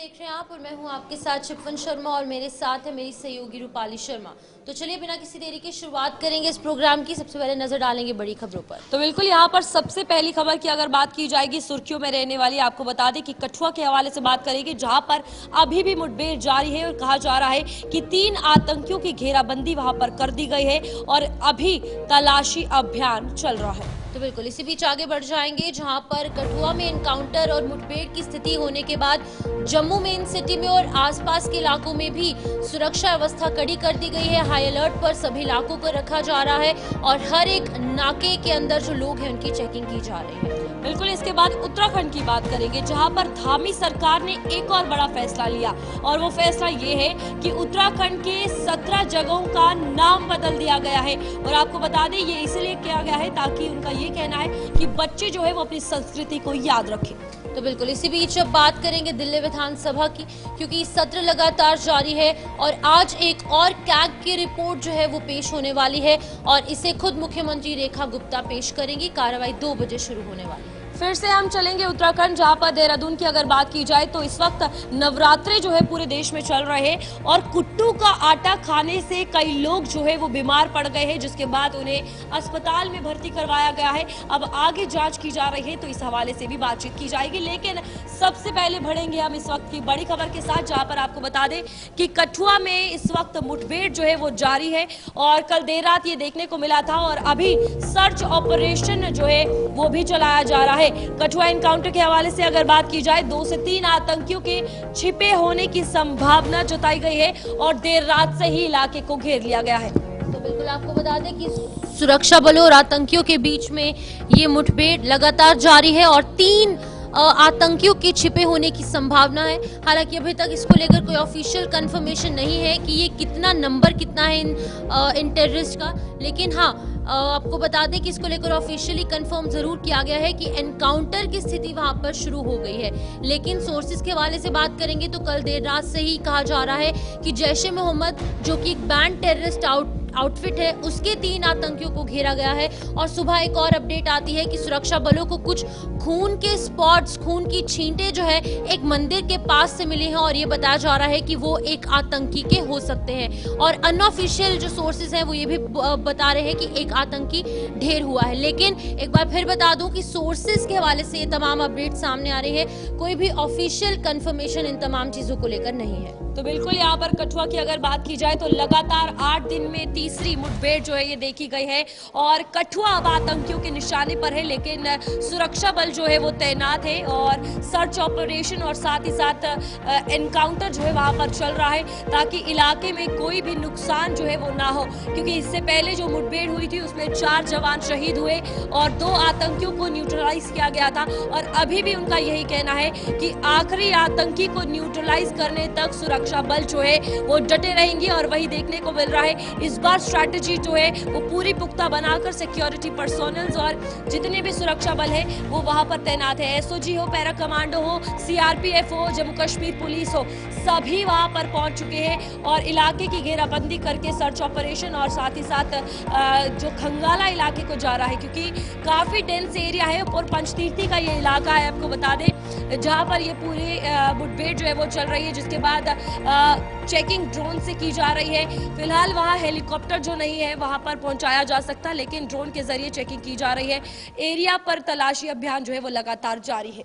देख रहे हैं आप और मैं हूं आपके साथ शिफन शर्मा और मेरे साथ है मेरी सहयोगी रूपाली शर्मा। तो चलिए बिना किसी देरी के शुरुआत करेंगे इस प्रोग्राम की। सबसे पहले नजर डालेंगे बड़ी खबरों पर। तो बिल्कुल यहाँ पर सबसे पहली खबर की अगर बात की जाएगी सुर्खियों में रहने वाली, आपको बता दें कि कठुआ के हवाले से बात करेंगे, जहां पर अभी भी मुठभेड़ जारी है और कहा जा रहा है कि 3 आतंकियों की घेराबंदी वहां पर कर दी गई है और अभी तलाशी अभियान चल रहा है। तो बिल्कुल इसी बीच आगे बढ़ जाएंगे, जहां पर कठुआ में एनकाउंटर और मुठभेड़ की स्थिति होने के बाद जम्मू मेन सिटी में और आसपास के इलाकों में भी सुरक्षा व्यवस्था कड़ी कर दी गई है। हाई अलर्ट पर सभी इलाकों को रखा जा रहा है और हर एक नाके के अंदर जो लोग हैं उनकी चेकिंग की जा रही है। बिल्कुल इसके बाद उत्तराखंड की बात करेंगे, जहां पर धामी सरकार ने एक और बड़ा फैसला लिया और वो फैसला ये है कि उत्तराखंड के 17 जगहों का नाम बदल दिया गया है। और आपको बता दें ये इसलिए किया गया है ताकि उनका ये कहना है कि बच्चे जो है वो अपनी संस्कृति को याद रखें। तो बिल्कुल इसी बीच अब बात करेंगे दिल्ली विधानसभा की, क्योंकि सत्र लगातार जारी है और आज एक और कैग की रिपोर्ट जो है वो पेश होने वाली है और इसे खुद मुख्यमंत्री रेखा गुप्ता पेश करेंगी। कार्रवाई 2 बजे शुरू होने वाली है। फिर से हम चलेंगे उत्तराखंड, जहां पर देहरादून की अगर बात की जाए तो इस वक्त नवरात्रे जो है पूरे देश में चल रहे हैं और कुट्टू का आटा खाने से कई लोग जो है वो बीमार पड़ गए हैं, जिसके बाद उन्हें अस्पताल में भर्ती करवाया गया है। अब आगे जांच की जा रही है तो इस हवाले से भी बातचीत की जाएगी, लेकिन सबसे पहले बढ़ेंगे हम इस वक्त की बड़ी खबर के साथ, जहां पर आपको बता दें कि कठुआ में इस वक्त मुठभेड़ जो है वो जारी है और कल देर रात ये देखने को मिला था और अभी सर्च ऑपरेशन जो है वो भी चलाया जा रहा है। कठुआ एनकाउंटर के हवाले से अगर बात की जाए 2 से 3 आतंकियों के छिपे होने की संभावना जताई गई है और देर रात से ही इलाके को घेर लिया गया है। तो बिल्कुल आपको बता दें कि सुरक्षा बलों और आतंकियों के बीच में ये मुठभेड़ लगातार जारी है और 3 आतंकियों के छिपे होने की संभावना है। हालांकि अभी तक इसको लेकर कोई ऑफिशियल कंफर्मेशन नहीं है कि ये नंबर कितना है इन टेररिस्ट का, लेकिन हाँ आपको बता दें कि इसको लेकर ऑफिशियली कंफर्म जरूर किया गया है कि एनकाउंटर की स्थिति वहां पर शुरू हो गई है। लेकिन सोर्सेज के हवाले से बात करेंगे तो कल देर रात से ही कहा जा रहा है कि जैश-ए मोहम्मद जो कि एक बैंड टेररिस्ट आउटफिट है उसके 3 आतंकियों को घेरा गया है। और सुबह एक और अपडेट आती है कि सुरक्षा बलों को कुछ खून के स्पॉट्स, खून की छींटे जो है एक मंदिर के पास से मिली हैं और ये बताया जा रहा है कि वो एक आतंकी के हो सकते हैं। और अनऑफिशियल जो सोर्सेज हैं वो ये भी बता रहे हैं कि एक आतंकी ढेर हुआ है। लेकिन एक बार फिर बता दूं कि सोर्सेज के हवाले से ये तमाम अपडेट सामने आ रही है, कोई भी ऑफिशियल कंफर्मेशन इन तमाम चीजों को लेकर नहीं है। तो बिल्कुल यहाँ पर कठुआ की अगर बात की जाए तो लगातार 8 दिन में तीसरी मुठभेड़ जो है ये देखी गई है और कठुआ अब आतंकियों के निशाने पर है, लेकिन सुरक्षा बल जो है वो तैनात है और सर्च ऑपरेशन और साथ ही साथ एनकाउंटर जो है वहां पर चल रहा है ताकि इलाके में कोई भी नुकसान जो है वो ना हो। क्योंकि इससे पहले जो मुठभेड़ हुई थी उसमें 4 जवान शहीद हुए और 2 आतंकियों को न्यूट्रलाइज किया गया था और अभी भी उनका यही कहना है कि आखिरी आतंकी को न्यूट्रलाइज करने तक सुरक्षा बल जो है वो डटे रहेंगे। और वही देखने को मिल रहा है इस बार स्ट्रैटेजी जो है वो पूरी पुख्ता बनाकर सिक्योरिटी पर्सोनल्स और जितने भी सुरक्षा बल है वो वहां पर तैनात है। एसओजी हो, पैरा कमांडो हो, सीआरपीएफ हो, जम्मू कश्मीर पुलिस हो, सभी वहां पर पहुंच चुके हैं और इलाके की घेराबंदी करके सर्च ऑपरेशन और साथ ही साथ जो खंगाला इलाके को जा रहा है, क्योंकि काफी डेंस एरिया है और पंचतीर्थी का ये इलाका है आपको बता दें, जहां पर ये पूरी मुठभेड़ जो है वो चल रही है। जिसके बाद चेकिंग ड्रोन से की जा रही है। फिलहाल वहां हेलीकॉप्टर जो नहीं है वहां पर पहुंचाया जा सकता, लेकिन ड्रोन के जरिए चेकिंग की जा रही है। एरिया पर तलाशी अभियान जो है वो लगातार जारी है।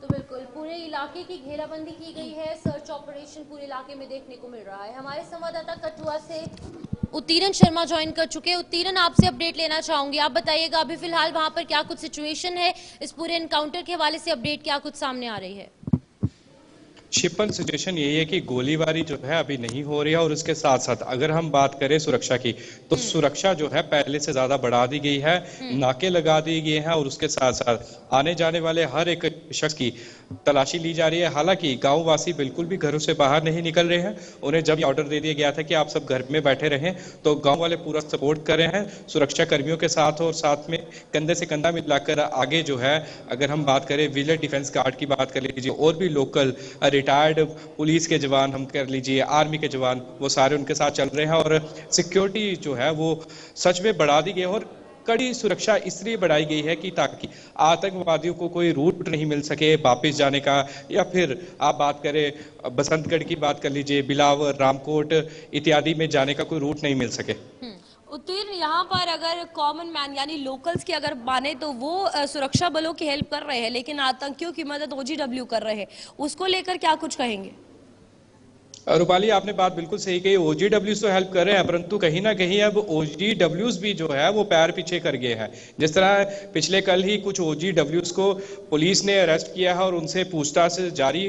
तो बिल्कुल पूरे इलाके की घेराबंदी की गई है, सर्च ऑपरेशन पूरे इलाके में देखने को मिल रहा है। हमारे संवाददाता कठुआ से उत्तीरण शर्मा ज्वाइन कर चुके हैं। उत्तीरण, आपसे अपडेट लेना चाहूंगी, आप बताइएगा अभी फिलहाल वहां पर क्या कुछ सिचुएशन है, इस पूरे एनकाउंटर के हवाले से अपडेट क्या कुछ सामने आ रही है? शिपल सिचुएशन यही है कि गोलीबारी जो है अभी नहीं हो रही है और उसके साथ साथ अगर हम बात करें सुरक्षा की तो सुरक्षा जो है पहले से ज्यादा बढ़ा दी गई है, नाके लगा दिए गए हैं और उसके साथ साथ आने जाने वाले हर एक शख्स की तलाशी ली जा रही है। हालांकि गांव वासी बिल्कुल भी घरों से बाहर नहीं निकल रहे हैं। उन्हें जब ऑर्डर दे दिया गया था कि आप सब घर में बैठे रहें तो गांव वाले पूरा सपोर्ट कर रहे हैं सुरक्षा कर्मियों के साथ और साथ में कंधे से कंधा मिलाकर आगे जो है, अगर हम बात करें विलेज डिफेंस गार्ड की बात कर लीजिए और भी लोकल रिटायर्ड पुलिस के जवान हम कर लीजिए, आर्मी के जवान, वो सारे उनके साथ चल रहे हैं और सिक्योरिटी जो है वो सच में बढ़ा दी गई है। और कड़ी सुरक्षा इसलिए बढ़ाई गई है कि ताकि आतंकवादियों को कोई रूट नहीं मिल सके वापस जाने का, या फिर आप बात करें बसंतगढ़ की बात कर लीजिए, बिलावर, रामकोट इत्यादि में जाने का कोई रूट नहीं मिल सके। उत्तीर्ण यहाँ पर अगर कॉमन मैन यानी लोकल्स की अगर माने तो वो सुरक्षा बलों की हेल्प कर रहे हैं, लेकिन आतंकियों की मदद ओजीडब्ल्यू कर रहे हैं, उसको लेकर क्या कुछ कहेंगे? रूपाली, आपने बात बिल्कुल सही कही। ओजीडब्ल्यूज तो हेल्प कर रहे हैं, परंतु कहीं ना कहीं अब ओजीडब्ल्यूज भी जो है वो पैर पीछे कर गए हैं। जिस तरह पिछले कल ही कुछ ओजीडब्ल्यूज को पुलिस ने अरेस्ट किया है और उनसे पूछताछ जारी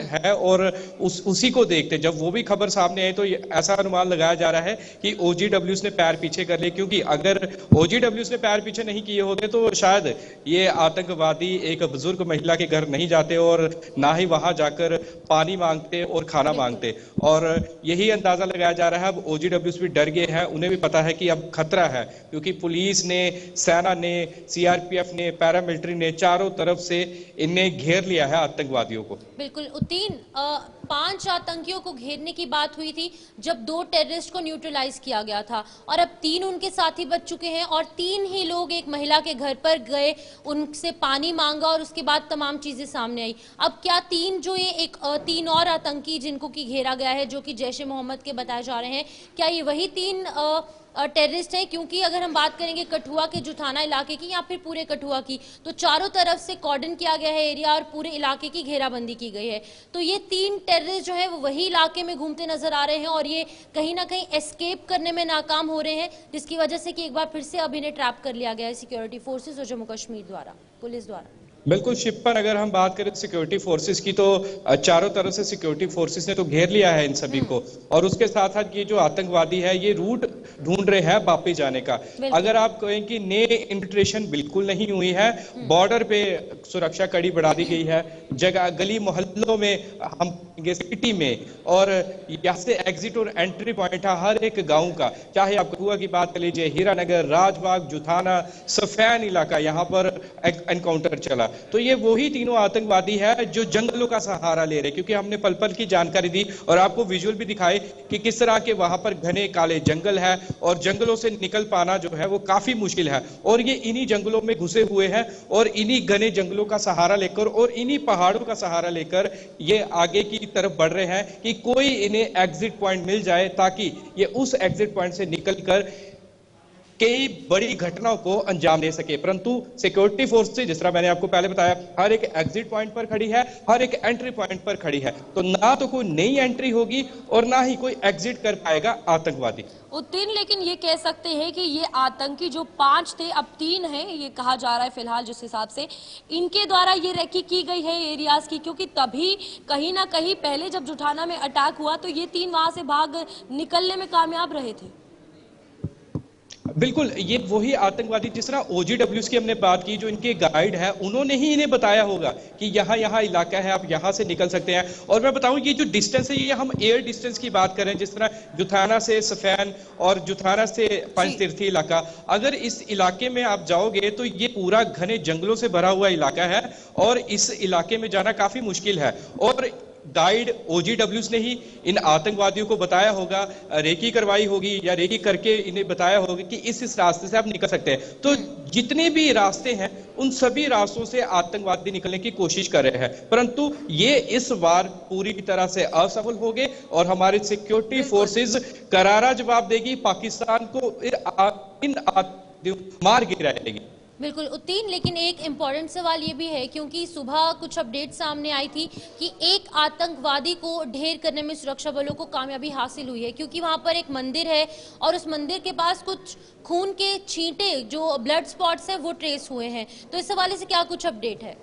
है, और उसी को देखते जब वो भी खबर सामने आई तो ऐसा अनुमान लगाया जा रहा है कि ओजीडब्ल्यूज ने पैर पीछे कर लिए, क्योंकि अगर ओजीडब्ल्यूज ने पैर पीछे नहीं किए होते तो शायद ये आतंकवादी एक बुजुर्ग महिला के घर नहीं जाते और ना ही वहां जाकर पानी मांगते और खाना मांगते। और यही अंदाजा लगाया जा रहा है अब ओजीडब्ल्यूज भी डर गए हैं, उन्हें भी पता है कि अब खतरा है, क्योंकि पुलिस ने, सेना ने, सीआरपीएफ ने, पैरामिलिट्री ने चारों तरफ से इन्हें घेर लिया है आतंकवादियों को। बिल्कुल उत्तीन, 5 आतंकियों को घेरने की बात हुई थी जब 2 टेररिस्ट को न्यूट्रलाइज किया गया था, और अब 3 उनके साथी बच चुके हैं, और 3 ही लोग एक महिला के घर पर गए, उनसे पानी मांगा और उसके बाद तमाम चीजें सामने आई। अब क्या 3 जो ये 3 और आतंकी जिनको की घेरा गया है, जो कि जैश ए मोहम्मद के बताए जा रहे हैं, क्या ये वही 3 टेररिस्ट हैं? क्योंकि अगर हम बात करेंगे कठुआ के जुठाना इलाके की या फिर पूरे कठुआ की, तो चारों तरफ से कॉर्डन किया गया है एरिया और पूरे इलाके की घेराबंदी की गई है। तो ये 3 टेररिस्ट जो है वो वही इलाके में घूमते नजर आ रहे हैं और ये कहीं ना कहीं एस्केप करने में नाकाम हो रहे हैं, जिसकी वजह से कि एक बार फिर से अब इन्हें ट्रैप कर लिया गया है सिक्योरिटी फोर्सेज और जम्मू कश्मीर द्वारा, पुलिस द्वारा। बिल्कुल शिप्पन, अगर हम बात करें सिक्योरिटी फोर्सेस की तो चारों तरफ से सिक्योरिटी फोर्सेस ने तो घेर लिया है इन सभी को, और उसके साथ साथ ये जो आतंकवादी है ये रूट ढूंढ रहे हैं वापस जाने का। अगर आप कहें कि नए इन्फिल्ट्रेशन बिल्कुल नहीं हुई है, बॉर्डर पे सुरक्षा कड़ी बढ़ा दी गई है, जगह गली मोहल्लों में, हम सिटी में, और यहाँ से एग्जिट और एंट्री पॉइंट है हर एक गांव का, चाहे आप कठुआ की बात कर लीजिए, हीरानगर, राजबाग, जुठाना, सफैन इलाका, यहाँ पर एनकाउंटर चला। तो ये वही तीनों आतंकवादी है जो जंगलों का सहारा ले रहे, क्योंकि हमने पल पल की जानकारी दी और आपको विजुअल भी दिखाए कि किस तरह के वहां पर घने काले जंगल है और जंगलों से निकल पाना जो है वो काफी मुश्किल है, और ये इन्हीं जंगलों में घुसे हुए हैं और इन्हीं घने जंगलों का सहारा लेकर और इन्हीं पहाड़ों का सहारा लेकर ये आगे की तरफ बढ़ रहे हैं कि कोई इन्हें एग्जिट पॉइंट मिल जाए, ताकि ये उस एग्जिट पॉइंट से निकलकर कई बड़ी घटनाओं को अंजाम दे सके। परंतु सिक्योरिटी फोर्स से, जिस तरह मैंने आपको पहले बताया, हर एक एग्जिट पॉइंट पर खड़ी है, हर एक एंट्री पॉइंट पर खड़ी है, तो ना तो कोई नई एंट्री होगी और ना ही कोई एग्जिट कर पाएगा आतंकवादी। उत्तीर्ण, लेकिन ये कह सकते हैं कि ये आतंकी जो 5 थे अब 3 हैं, ये कहा जा रहा है फिलहाल जिस हिसाब से इनके द्वारा ये रेकी की गई है एरियाज की, क्योंकि तभी कहीं ना कहीं पहले जब जुठाना में अटैक हुआ तो ये 3 वहां से भाग निकलने में कामयाब रहे थे। बिल्कुल, ये वही आतंकवादी, जिस तरह ओजीडब्ल्यूज की हमने बात की, जो इनके गाइड है उन्होंने ही इन्हें बताया होगा कि यहाँ यहाँ इलाका है, आप यहाँ से निकल सकते हैं। और मैं बताऊं ये जो डिस्टेंस है, ये हम एयर डिस्टेंस की बात करें, जिस तरह जुठाना से सफैन और जुठाना से पंचतीर्थी इलाका, अगर इस इलाके में आप जाओगे तो ये पूरा घने जंगलों से भरा हुआ इलाका है और इस इलाके में जाना काफी मुश्किल है। और गाइड ओजीडब्ल्यूज ने ही इन आतंकवादियों को बताया होगा, रेकी करवाई होगी या रेकी करके इन्हें बताया होगा कि इस रास्ते से आप निकल सकते हैं। तो जितने भी रास्ते हैं उन सभी रास्तों से आतंकवादी निकलने की कोशिश कर रहे हैं, परंतु ये इस बार पूरी तरह से असफल हो गए और हमारे सिक्योरिटी फोर्सेस करारा जवाब देगी, पाकिस्तान को इन आतंकवादियों मार गिराएगी। बिल्कुल उत्तीन, लेकिन एक इम्पॉर्टेंट सवाल ये भी है, क्योंकि सुबह कुछ अपडेट सामने आई थी कि एक आतंकवादी को ढेर करने में सुरक्षा बलों को कामयाबी हासिल हुई है, क्योंकि वहां पर एक मंदिर है और उस मंदिर के पास कुछ खून के छींटे जो ब्लड स्पॉट्स है वो ट्रेस हुए हैं। तो इस हवाले से क्या कुछ अपडेट है?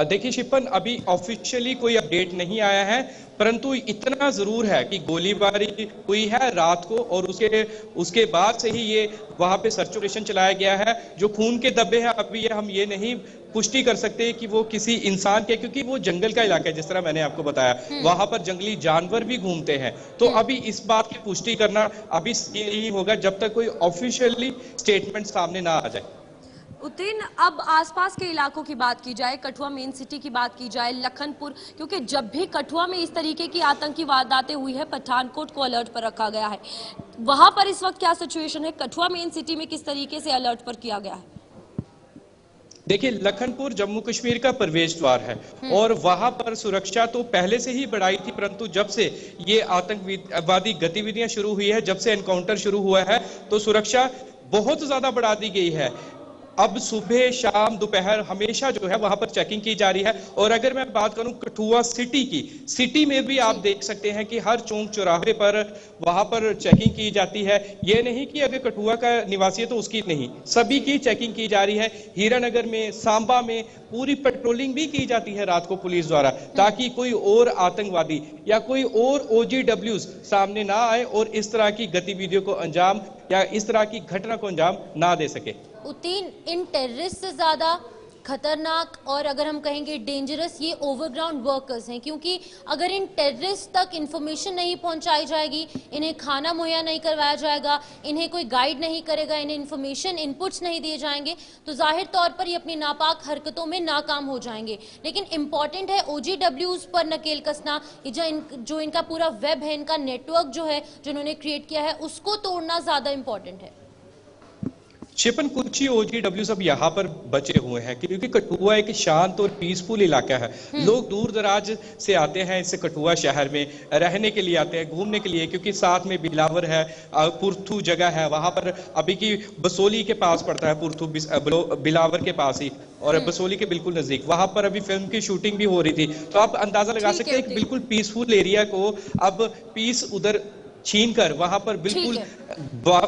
देखिए शिपन, अभी ऑफिशियली कोई अपडेट नहीं आया है, परंतु इतना जरूर है कि गोलीबारी हुई है रात को और उसके बाद से ही ये वहां पे सर्च ऑपरेशन चलाया गया है। जो खून के धब्बे हैं अभी हम ये नहीं पुष्टि कर सकते कि वो किसी इंसान के, क्योंकि वो जंगल का इलाका है, जिस तरह मैंने आपको बताया वहां पर जंगली जानवर भी घूमते हैं। तो अभी इस बात की पुष्टि करना अभी नहीं होगा जब तक कोई ऑफिशियली स्टेटमेंट सामने ना आ जाए। उतिन, अब आसपास के इलाकों की बात की जाए, कठुआ मेन सिटी की बात की जाए, लखनपुर, क्योंकि जब भी कठुआ में इस तरीके की आतंकी वारदातें हुई है, पठानकोट को अलर्ट पर रखा गया है। वहां पर इस वक्त क्या सिचुएशन है? कठुआ मेन सिटी में किस तरीके से अलर्ट पर किया गया है? देखिए, लखनपुर जम्मू कश्मीर का प्रवेश द्वार है और वहां पर सुरक्षा तो पहले से ही बढ़ाई थी, परंतु जब से ये आतंकवादी गतिविधियां शुरू हुई है, जब से एनकाउंटर शुरू हुआ है, तो सुरक्षा बहुत ज्यादा बढ़ा दी गई है। अब सुबह शाम दोपहर हमेशा जो है वहां पर चेकिंग की जा रही है। और अगर मैं बात करूं कठुआ सिटी की, सिटी में भी आप देख सकते हैं कि हर चौक चौराहे पर वहां पर चेकिंग की जाती है। यह नहीं कि अगर कठुआ का निवासी है तो उसकी नहीं, सभी की चेकिंग की जा रही है। हीरानगर में, सांबा में पूरी पेट्रोलिंग भी की जाती है रात को पुलिस द्वारा, ताकि कोई और आतंकवादी या कोई और OGWs सामने ना आए और इस तरह की गतिविधियों को अंजाम या इस तरह की घटना को अंजाम ना दे सके। उतीन, इन टेररिस्ट से ज्यादा खतरनाक और अगर हम कहेंगे डेंजरस ये ओवरग्राउंड वर्कर्स हैं, क्योंकि अगर इन टेररिस्ट तक इंफॉर्मेशन नहीं पहुंचाई जाएगी, इन्हें खाना मुहैया नहीं करवाया जाएगा, इन्हें कोई गाइड नहीं करेगा, इन्हें इंफॉर्मेशन इनपुट्स नहीं दिए जाएंगे, तो जाहिर तौर पर ये अपनी नापाक हरकतों में नाकाम हो जाएंगे। लेकिन इंपॉर्टेंट है OGWs पर नकेल कसना, जो इनका पूरा वेब है, इनका नेटवर्क जो है जो इन्होंने क्रिएट किया है, उसको तोड़ना ज्यादा इंपॉर्टेंट है। शिपन, कुछ ही OGW सब यहाँ पर बचे हुए हैं क्योंकि कठुआ एक शांत और पीसफुल इलाका है। लोग दूर दराज से आते हैं इस कठुआ शहर में रहने के लिए, आते हैं घूमने के लिए, क्योंकि साथ में बिलावर है, पुरथू जगह है, वहां पर अभी की बसोली के पास पड़ता है पुरथू, बिलावर के पास ही, और बसोली के बिल्कुल नजदीक वहां पर अभी फिल्म की शूटिंग भी हो रही थी। तो आप अंदाजा लगा सकते हैं एक बिल्कुल पीसफुल एरिया को अब पीस उधर छीन कर वहां पर बिल्कुल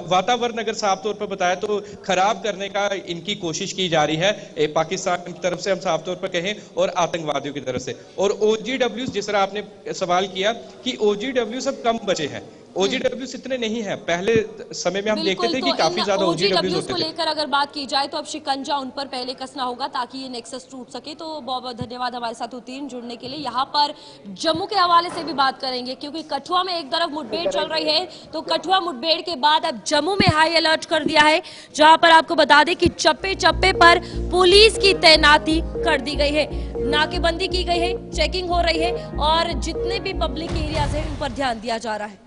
वातावरण अगर साफ तौर पर बताया तो खराब करने का इनकी कोशिश की जा रही है, पाकिस्तान की तरफ से हम साफ तौर पर कहें और आतंकवादियों की तरफ से। और OGWs, जिस तरह आपने सवाल किया कि OGW सब कम बचे हैं, OGWs इतने नहीं है। पहले समय में हम देखते थे कि काफी ज्यादा OGWs होते को थे। लेकर अगर बात की जाए तो अब शिकंजा उन पर पहले कसना होगा ताकि ये नेक्सस टूट सके। तो बहुत बहुत धन्यवाद हमारे साथ उतीन जुड़ने के लिए। यहाँ पर जम्मू के हवाले से भी बात करेंगे, क्योंकि कठुआ में एक तरफ मुठभेड़ चल रही है, तो कठुआ मुठभेड़ के बाद अब जम्मू में हाई अलर्ट कर दिया है, जहां पर आपको बता दें कि चप्पे चप्पे पर पुलिस की तैनाती कर दी गई है, नाकेबंदी की गई है, चेकिंग हो रही है और जितने भी पब्लिक एरियाज है उन पर ध्यान दिया जा रहा है।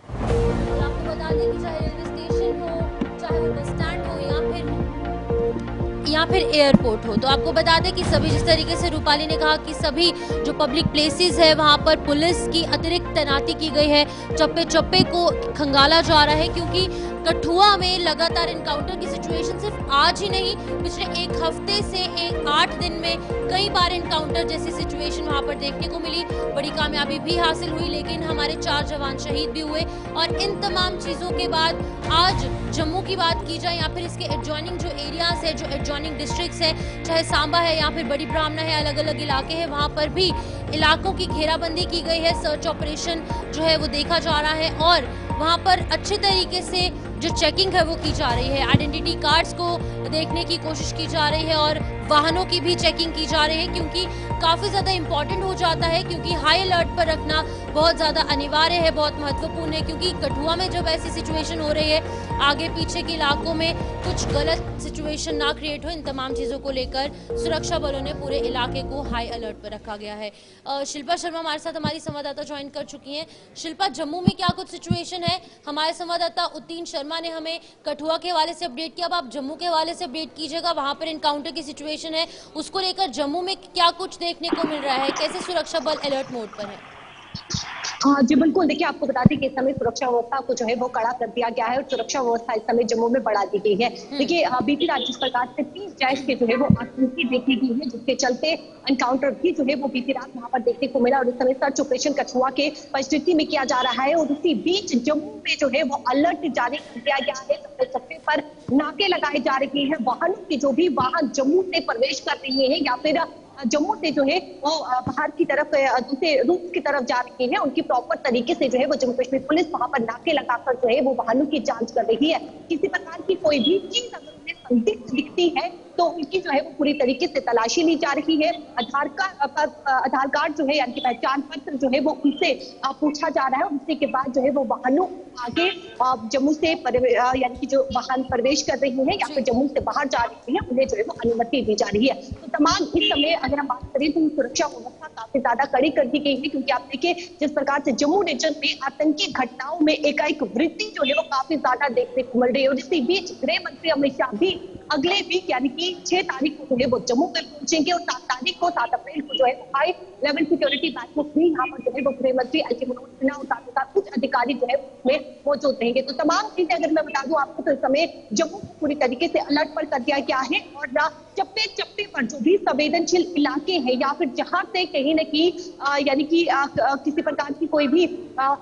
आपको बता दें कि चाहे रेलवे स्टेशन हो, चाहे वो बस स्टैंड हो या फिर एयरपोर्ट हो, तो आपको बता दें कि सभी, जिस तरीके से रूपाली ने कहा कि सभी जो पब्लिक प्लेसेस है वहां पर पुलिस की अतिरिक्त तैनाती की गई है, चप्पे चप्पे को खंगाला जा रहा है, क्योंकि कठुआ में लगातार इनकाउंटर की सिचुएशन सिर्फ आज ही नहीं, पिछले एक हफ्ते से 8 दिन में कई बार इनकाउंटर जैसी सिचुएशन वहां पर देखने को मिली। बड़ी कामयाबी भी हासिल हुई, लेकिन हमारे 4 जवान शहीद भी हुए। और इन तमाम चीजों के बाद आज जम्मू की बात की जाए या फिर इसके एडजॉइनिंग जो एरियाज है, जो एडजॉइनिंग डिस्ट्रिक्ट्स है, चाहे सांबा है या फिर बड़ी ब्राह्मणा है, अलग अलग इलाके हैं, वहां पर भी इलाकों की घेराबंदी की गई है, सर्च ऑपरेशन जो है वो देखा जा रहा है और वहां पर अच्छे तरीके से जो चेकिंग है वो की जा रही है। आइडेंटिटी कार्ड्स को देखने की कोशिश की जा रही है और वाहनों की भी चेकिंग की जा रही है, क्योंकि काफी ज्यादा इंपॉर्टेंट हो जाता है, क्योंकि हाई अलर्ट पर रखना बहुत ज्यादा अनिवार्य है, बहुत महत्वपूर्ण है, क्योंकि कठुआ में जब ऐसी सिचुएशन हो रही है, आगे पीछे के इलाकों में कुछ गलत सिचुएशन ना क्रिएट हो, इन तमाम चीजों को लेकर सुरक्षा बलों ने पूरे इलाके को हाई अलर्ट पर रखा गया है। शिल्पा शर्मा हमारे साथ, हमारी संवाददाता ज्वाइन कर चुकी हैं। शिल्पा, जम्मू में क्या कुछ सिचुएशन है? हमारे संवाददाता उतीन शर्मा ने हमें कठुआ के हवाले से अपडेट किया, अब आप जम्मू के हवाले से अपडेट कीजिएगा, वहां पर इनकाउंटर की सिचुएशन है, उसको लेकर जम्मू में क्या कुछ देखने को मिल रहा है, कैसे सुरक्षा बल अलर्ट मोड पर है? हाँ जी बिल्कुल, देखिए आपको बता दें कि इस समय सुरक्षा व्यवस्था को जो है वो कड़ा कर दिया गया है और सुरक्षा व्यवस्था इस समय जम्मू में बढ़ा दी गई है। देखिए बीती रात जिस प्रकार से 30 जैश के जो है वो आतंकी देखी गई है, जिसके चलते एनकाउंटर भी जो है वो बीती रात वहां पर देखने को मिला और इस समय सर्च ऑपरेशन कठुआ के परिस्थिति में किया जा रहा है। और इसी बीच जम्मू में जो है वो अलर्ट जारी कर दिया गया है, चप्पे चप्पे पर नाके लगाए जा रहे हैं, वाहनों के जो भी वाहन जम्मू से प्रवेश कर रहे हैं या फिर जम्मू से जो है वो बाहर की तरफ दूसरे रूट की तरफ जा रही है, उनकी प्रॉपर तरीके से जो है वो जम्मू कश्मीर पुलिस वहां पर नाके लगाकर जो है वो वाहनों की जांच कर रही है। किसी प्रकार की कोई भी चीज अगर उन्हें संदिग्ध दिखती है तो उनकी जो है वो पूरी तरीके से तलाशी ली जा रही है। आधार कार्ड जो है यानी कि पहचान पत्र जो है वो उनसे पूछा जा रहा है। उसके के बाद जो है वो वाहनों आगे जम्मू से यानी कि जो वाहन प्रवेश कर रही है या फिर जम्मू से बाहर जा रही है उन्हें जो है वो अनुमति दी जा रही है। तो तमाम इस समय अगर हम बात करें तो सुरक्षा व्यवस्था काफी ज्यादा कड़ी कर दी गई है, क्योंकि आप देखिए जिस प्रकार से जम्मू रीजन में आतंकी घटनाओं में एकाएक वृद्धि जो है वो काफी ज्यादा देखने को मिल रही है। और इसी बीच गृह मंत्री अमित शाह भी अगले वीक यानी कि 6 तारीख को जो है वो जम्मू में पहुंचेंगे और 7 अप्रैल को जो है हाई लेवल सिक्योरिटी बैठक भी यहाँ पर जो है वो गृह मंत्री अजय मनोज सिन्हा और साथ ही साथ कुछ अधिकारी जो है उसमें मौजूद रहेंगे। तो तमाम चीजें अगर मैं बता दूं आपको तो इस समय जम्मू को पूरी तरीके से अलर्ट पर कर दिया गया है और चप्पे चप्पे पर जो भी संवेदनशील इलाके हैं या फिर जहां से कहीं न कहीं यानी कि किसी प्रकार की कोई भी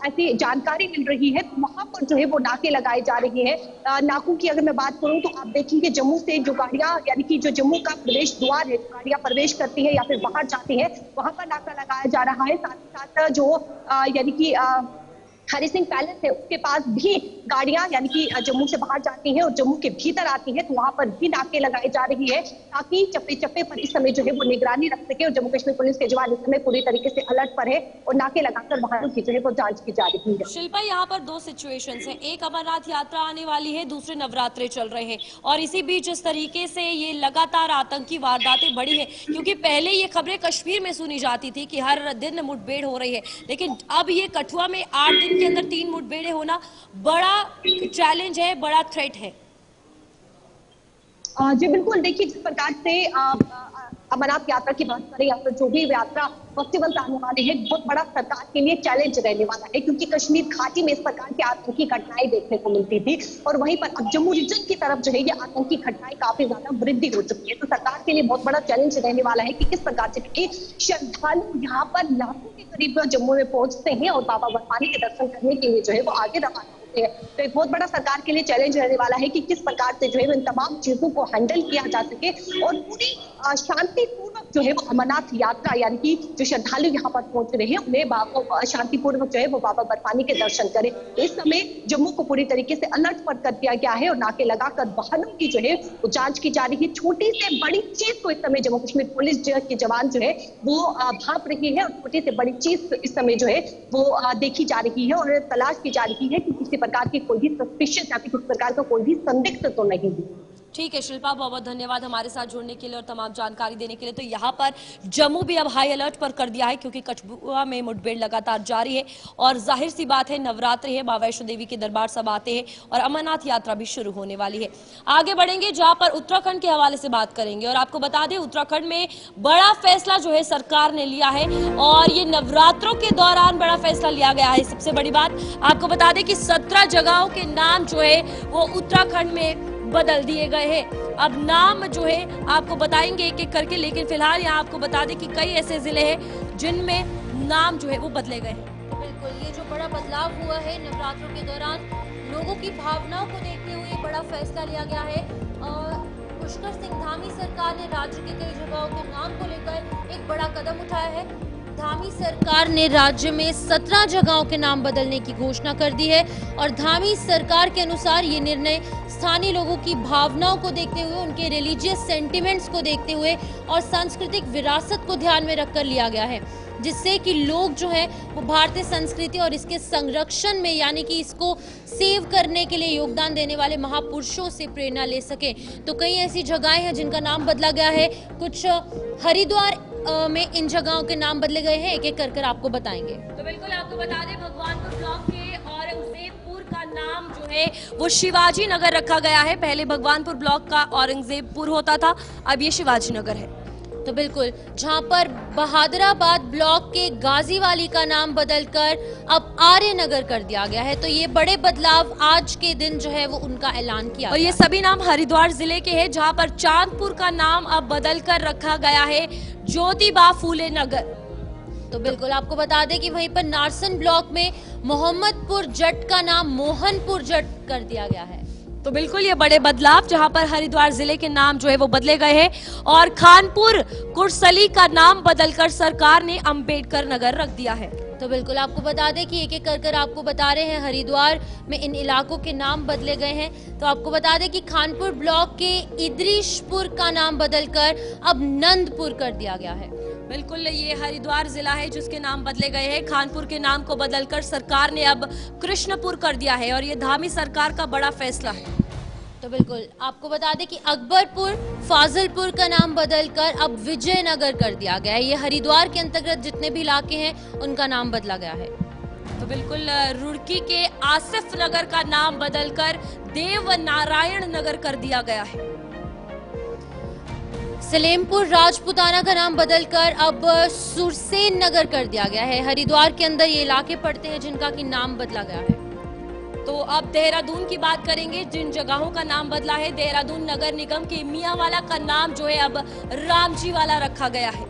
ऐसी जानकारी मिल रही है तो वहां पर जो है वो नाके लगाए जा रहे हैं। नाकों की अगर मैं बात करूं तो आप देखेंगे जम्मू से जो गाड़ियां यानी कि जो जम्मू का प्रवेश द्वार है, गाड़ियां प्रवेश करती है या फिर बाहर जाती है वहां पर नाका लगाया जा रहा है। साथ ही साथ जो यानी कि हरि सिंह पैलेस है उसके पास भी गाड़ियां यानी कि जम्मू से बाहर जाती हैं और जम्मू के भीतर आती है तो वहां पर भी नाके लगाए जा रही है ताकि चप्पे चप्पे पर इस समय जो है वो निगरानी रख सके। और जम्मू कश्मीर पुलिस के जवान इस समय पूरी तरीके से अलर्ट पर है और नाके लगाकर वाहनों की जो है वो जांच की जा रही है। शिल्पा, यहाँ पर 2 सिचुएशंस हैं, एक अमरनाथ यात्रा आने वाली है, दूसरे नवरात्रे चल रहे हैं और इसी बीच जिस तरीके से ये लगातार आतंकी वारदातें बढ़ी है, क्योंकि पहले ये खबरें कश्मीर में सुनी जाती थी कि हर दिन मुठभेड़ हो रही है, लेकिन अब ये कठुआ में 8 दिन के अंदर 3 मुठभेड़ें होना बड़ा चैलेंज है, बड़ा थ्रेट है। जी बिल्कुल, देखिए जिस प्रकार से अमरनाथ यात्रा की बात करें या फिर जो भी यात्रा फेस्टिवल आने वाले हैं बहुत बड़ा सरकार के लिए चैलेंज रहने वाला है, क्योंकि कश्मीर घाटी में इस प्रकार की आतंकी घटनाएं देखने को मिलती थी और वहीं पर अब जम्मू रीजन की तरफ जो है ये आतंकी घटनाएं काफी ज्यादा वृद्धि हो चुकी है। तो सरकार के लिए बहुत बड़ा चैलेंज रहने वाला है कि किस प्रकार से, क्योंकि श्रद्धालु यहाँ पर लाखों के करीब जम्मू में पहुंचते हैं और बाबा बर्फानी के दर्शन करने के लिए जो है वो आगे रवाना होते हैं। तो एक बहुत बड़ा सरकार के लिए चैलेंज रहने वाला है कि किस प्रकार से जो है इन तमाम चीजों को हैंडल किया जा सके और पूरी शांतिपूर्वक जो है वो अमरनाथ यात्रा यानी कि जो श्रद्धालु यहाँ पर पहुंच रहे हैं उन्हें शांतिपूर्वक जो है वो बाबा बर्फानी के दर्शन करें। इस समय जम्मू को पूरी तरीके से अलर्ट पर कर दिया गया है और नाके लगाकर वाहनों की जो है वो जांच की जा रही है। छोटी से बड़ी चीज को इस समय जम्मू कश्मीर पुलिस के जवान जो है वो भाप रही है और छोटी से बड़ी चीज इस समय जो है वो देखी जा रही है और तलाश की जा रही है कि किसी प्रकार की कोई भी सस्पिशियस या फिर किसी प्रकार का कोई भी संदिग्ध तो नहीं है। ठीक है शिल्पा, बहुत बहुत धन्यवाद हमारे साथ जुड़ने के लिए और तमाम जानकारी देने के लिए। तो यहाँ पर जम्मू भी अब हाई अलर्ट पर कर दिया है, क्योंकि कठुआ में मुठभेड़ लगातार जारी है और जाहिर सी बात है नवरात्रि है, मां वैष्णो देवी के दरबार सब आते हैं और अमरनाथ यात्रा भी शुरू होने वाली है। आगे बढ़ेंगे जहाँ पर उत्तराखंड के हवाले से बात करेंगे और आपको बता दें उत्तराखंड में बड़ा फैसला जो है सरकार ने लिया है और ये नवरात्रों के दौरान बड़ा फैसला लिया गया है। सबसे बड़ी बात आपको बता दें कि 17 जगहों के नाम जो है वो उत्तराखंड में बदल दिए गए हैं। अब नाम जो है आपको बताएंगे एक एक करके, लेकिन फिलहाल यहाँ आपको बता दें कि कई ऐसे जिले हैं जिनमें नाम जो है वो बदले गए हैं। तो बिल्कुल ये जो बड़ा बदलाव हुआ है नवरात्रों के दौरान लोगों की भावनाओं को देखते हुए बड़ा फैसला लिया गया है और पुष्कर सिंह धामी सरकार ने राज्य के कई जगहों के नाम को लेकर एक बड़ा कदम उठाया है। धामी सरकार ने राज्य में 17 जगहों के नाम बदलने की घोषणा कर दी है और धामी सरकार के अनुसार ये निर्णय स्थानीय लोगों की भावनाओं को देखते हुए, उनके रिलीजियस सेंटिमेंट्स को देखते हुए और सांस्कृतिक विरासत को ध्यान में रखकर लिया गया है, जिससे कि लोग जो है वो भारतीय संस्कृति और इसके संरक्षण में यानी कि इसको सेव करने के लिए योगदान देने वाले महापुरुषों से प्रेरणा ले सके। तो कई ऐसी जगहें हैं जिनका नाम बदला गया है, कुछ हरिद्वार में इन जगहों के नाम बदले गए हैं, एक एक कर आपको बताएंगे। तो बिल्कुल आपको बता दें भगवानपुर ब्लॉक के औरंगजेबपुर का नाम जो है वो शिवाजी नगर रखा गया है। पहले भगवानपुर ब्लॉक का औरंगजेबपुर होता था, अब ये शिवाजी नगर है। तो बिल्कुल जहां पर बहादुराबाद ब्लॉक के गाजीवाली का नाम बदलकर अब आर्य नगर कर दिया गया है। तो ये बड़े बदलाव आज के दिन जो है वो उनका ऐलान किया और ये सभी नाम हरिद्वार जिले के हैं, जहां पर चांदपुर का नाम अब बदल कर रखा गया है ज्योतिबा फूले नगर। तो बिल्कुल आपको बता दें कि वहीं पर नारसन ब्लॉक में मोहम्मदपुर जट का नाम मोहनपुर जट कर दिया गया है। तो बिल्कुल ये बड़े बदलाव, जहां पर हरिद्वार जिले के नाम जो है वो बदले गए हैं और खानपुर कुर्सली का नाम बदलकर सरकार ने अंबेडकर नगर रख दिया है। तो बिल्कुल आपको बता दें कि एक एक कर आपको बता रहे हैं हरिद्वार में इन इलाकों के नाम बदले गए हैं। तो आपको बता दें कि खानपुर ब्लॉक के इदरीशपुर का नाम बदलकर अब नंदपुर कर दिया गया है। बिल्कुल ये हरिद्वार जिला है जिसके नाम बदले गए हैं। खानपुर के नाम को बदलकर सरकार ने अब कृष्णपुर कर दिया है और ये धामी सरकार का बड़ा फैसला है। तो बिल्कुल आपको बता दें कि अकबरपुर फाजिलपुर का नाम बदलकर अब विजयनगर कर दिया गया है। ये हरिद्वार के अंतर्गत जितने भी इलाके हैं उनका नाम बदला गया है। तो बिल्कुल रुड़की के आसिफ नगर का नाम बदलकर देव नारायण नगर कर दिया गया है। सलेमपुर राजपुताना का नाम बदलकर अब सुरसेन नगर कर दिया गया है। हरिद्वार के अंदर ये इलाके पड़ते हैं जिनका की नाम बदला गया है। तो अब देहरादून की बात करेंगे, जिन जगहों का नाम बदला है। देहरादून नगर निगम के मियांवाला का नाम जो है अब रामजी वाला रखा गया है।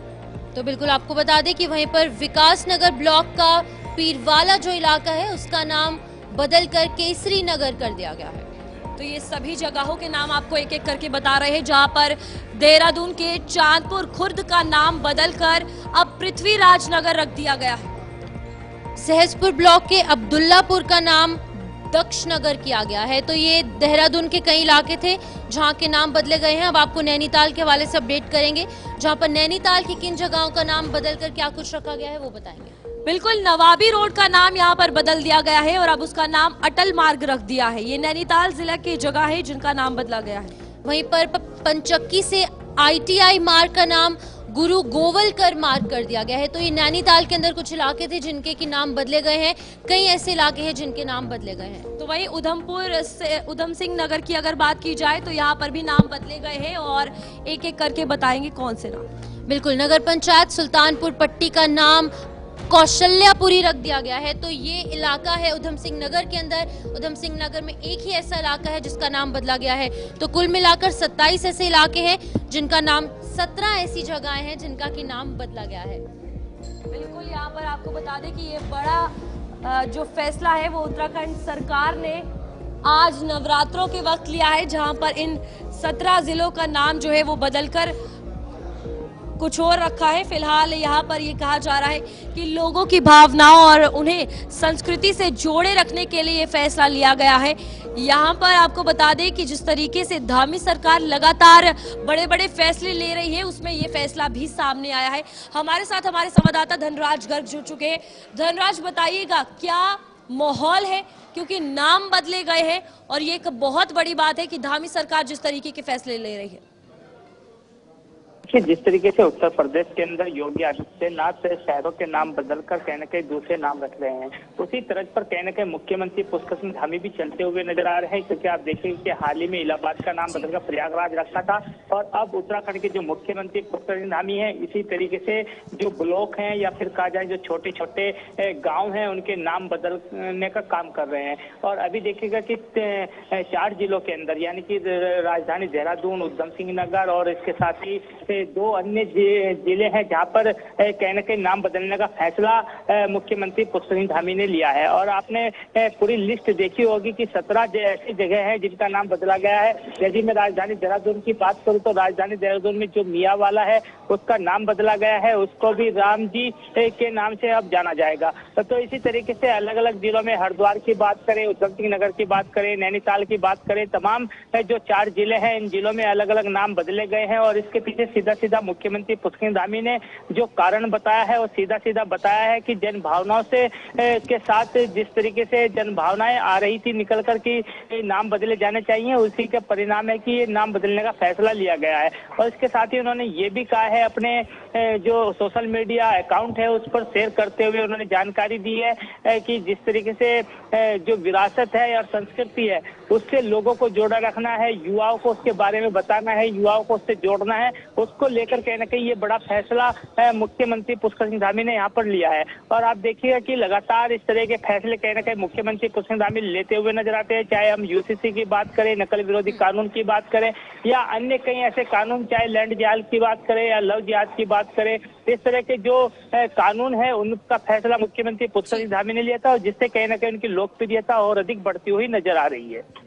तो बिल्कुल आपको बता दें कि वहीं पर विकास नगर ब्लॉक का पीरवाला जो इलाका है उसका नाम बदलकर केसरी नगर कर दिया गया है। तो ये सभी जगहों के नाम आपको एक एक करके बता रहे हैं, जहां पर देहरादून के चांदपुर खुर्द का नाम बदलकर अब पृथ्वीराज नगर रख दिया गया है। सहसपुर ब्लॉक के अब्दुल्लापुर का नाम दक्ष नगर किया गया है। तो ये देहरादून के कई इलाके थे जहां के नाम बदले गए हैं। अब आपको नैनीताल के हवाले से अपडेट करेंगे, जहां पर नैनीताल की किन जगहों का नाम बदलकर क्या कुछ रखा गया है वो बताएंगे। बिल्कुल नवाबी रोड का नाम यहाँ पर बदल दिया गया है और अब उसका नाम अटल मार्ग रख दिया है। ये नैनीताल जिला की जगह है जिनका नाम बदला गया है। वहीं पर पंचक्की से ITI मार्ग का नाम गुरु गोवलकर मार्ग कर दिया गया है। तो ये नैनीताल के अंदर कुछ इलाके थे जिनके की नाम बदले गए हैं। कई ऐसे इलाके हैं जिनके नाम बदले गए हैं। तो वहीं उधमपुर से उधम सिंह नगर की अगर बात की जाए तो यहाँ पर भी नाम बदले गए हैं और एक एक करके बताएंगे कौन से नाम। बिल्कुल नगर पंचायत सुल्तानपुर पट्टी का नाम कौशल्यापुरी रख दिया गया है। तो ये इलाका है उधम सिंह नगर के अंदर। उधम सिंह नगर में एक ही ऐसा इलाका है जिसका नाम बदला गया है। तो कुल मिलाकर 27 ऐसे इलाके हैं जिनका नाम 17 ऐसी जगहें हैं जिनका की नाम बदला गया है। बिल्कुल यहाँ पर आपको बता दें कि ये बड़ा जो फैसला है वो उत्तराखंड सरकार ने आज नवरात्रों के वक्त लिया है, जहां पर इन 17 जिलों का नाम जो है वो बदलकर कुछ और रखा है। फिलहाल यहाँ पर ये कहा जा रहा है कि लोगों की भावनाओं और उन्हें संस्कृति से जोड़े रखने के लिए ये फैसला लिया गया है। यहाँ पर आपको बता दें कि जिस तरीके से धामी सरकार लगातार बड़े बड़े फैसले ले रही है उसमें ये फैसला भी सामने आया है। हमारे साथ हमारे संवाददाता धनराज गर्ग जुड़ चुके हैं। धनराज बताइएगा क्या माहौल है, क्योंकि नाम बदले गए हैं और ये एक बहुत बड़ी बात है कि धामी सरकार जिस तरीके के फैसले ले रही है। कि जिस तरीके से उत्तर प्रदेश के अंदर योगी आदित्यनाथ शहरों के नाम बदलकर कहीं न कहीं दूसरे नाम रख रहे हैं, उसी तरह पर कहीं न कहीं मुख्यमंत्री पुष्कर सिंह धामी भी चलते हुए नजर आ रहे हैं। क्योंकि आप देखेंगे कि हाल ही में इलाहाबाद का नाम बदलकर प्रयागराज रखा था और अब उत्तराखंड के जो मुख्यमंत्री पुष्कर सिंह धामी है इसी तरीके से जो ब्लॉक हैं या फिर कहा जाए जो छोटे छोटे गाँव हैं उनके नाम बदलने का काम कर रहे हैं। और अभी देखिएगा कि 4 जिलों के अंदर यानी कि राजधानी देहरादून, उधम सिंह नगर और इसके साथ ही 2 अन्य जिले हैं जहां पर कहीं न कहीं नाम बदलने का फैसला मुख्यमंत्री पुष्कर सिंह धामी ने लिया है। और आपने पूरी लिस्ट देखी होगी कि 17 ऐसी जगह है जिनका नाम बदला गया है। यदि मैं राजधानी देहरादून की बात करूं तो राजधानी देहरादून में जो मियांवाला है उसका नाम बदला गया है, उसको भी राम जी के नाम से अब जाना जाएगा। तो इसी तरीके से अलग अलग जिलों में हरिद्वार की बात करें, उधम सिंह नगर की बात करें, नैनीताल की बात करें, तमाम जो 4 जिले हैं इन जिलों में अलग अलग नाम बदले गए हैं। और इसके पीछे सीधा मुख्यमंत्री पुष्कर सिंह धामी ने जो कारण बताया है वो सीधा बताया है कि जन भावनाओं से के साथ जिस तरीके से जन भावनाएं आ रही थी निकल कर कि नाम बदले जाने चाहिए, उसी का परिणाम है कि ये नाम बदलने का फैसला लिया गया है। और इसके साथ ही उन्होंने ये भी कहा है अपने जो सोशल मीडिया अकाउंट है उस पर शेयर करते हुए उन्होंने जानकारी दी है कि जिस तरीके से जो विरासत है और संस्कृति है उससे लोगों को जोड़ा रखना है, युवाओं को उसके बारे में बताना है, युवाओं को उससे जोड़ना है, उस उसको लेकर कहीं ना कहीं ये बड़ा फैसला मुख्यमंत्री पुष्कर सिंह धामी ने यहाँ पर लिया है। और आप देखिएगा कि लगातार इस तरह के फैसले कहीं ना कहीं मुख्यमंत्री पुष्कर सिंह धामी लेते हुए नजर आते हैं, चाहे हम यूसीसी की बात करें, नकल विरोधी कानून की बात करें, या अन्य कई ऐसे कानून, चाहे लैंड जिहाद की बात करें या लव जिहाद की बात करें। इस तरह के जो कानून है उनका फैसला मुख्यमंत्री पुष्कर सिंह धामी ने लिया था, और जिससे कहीं ना कहीं उनकी लोकप्रियता और अधिक बढ़ती हुई नजर आ रही है।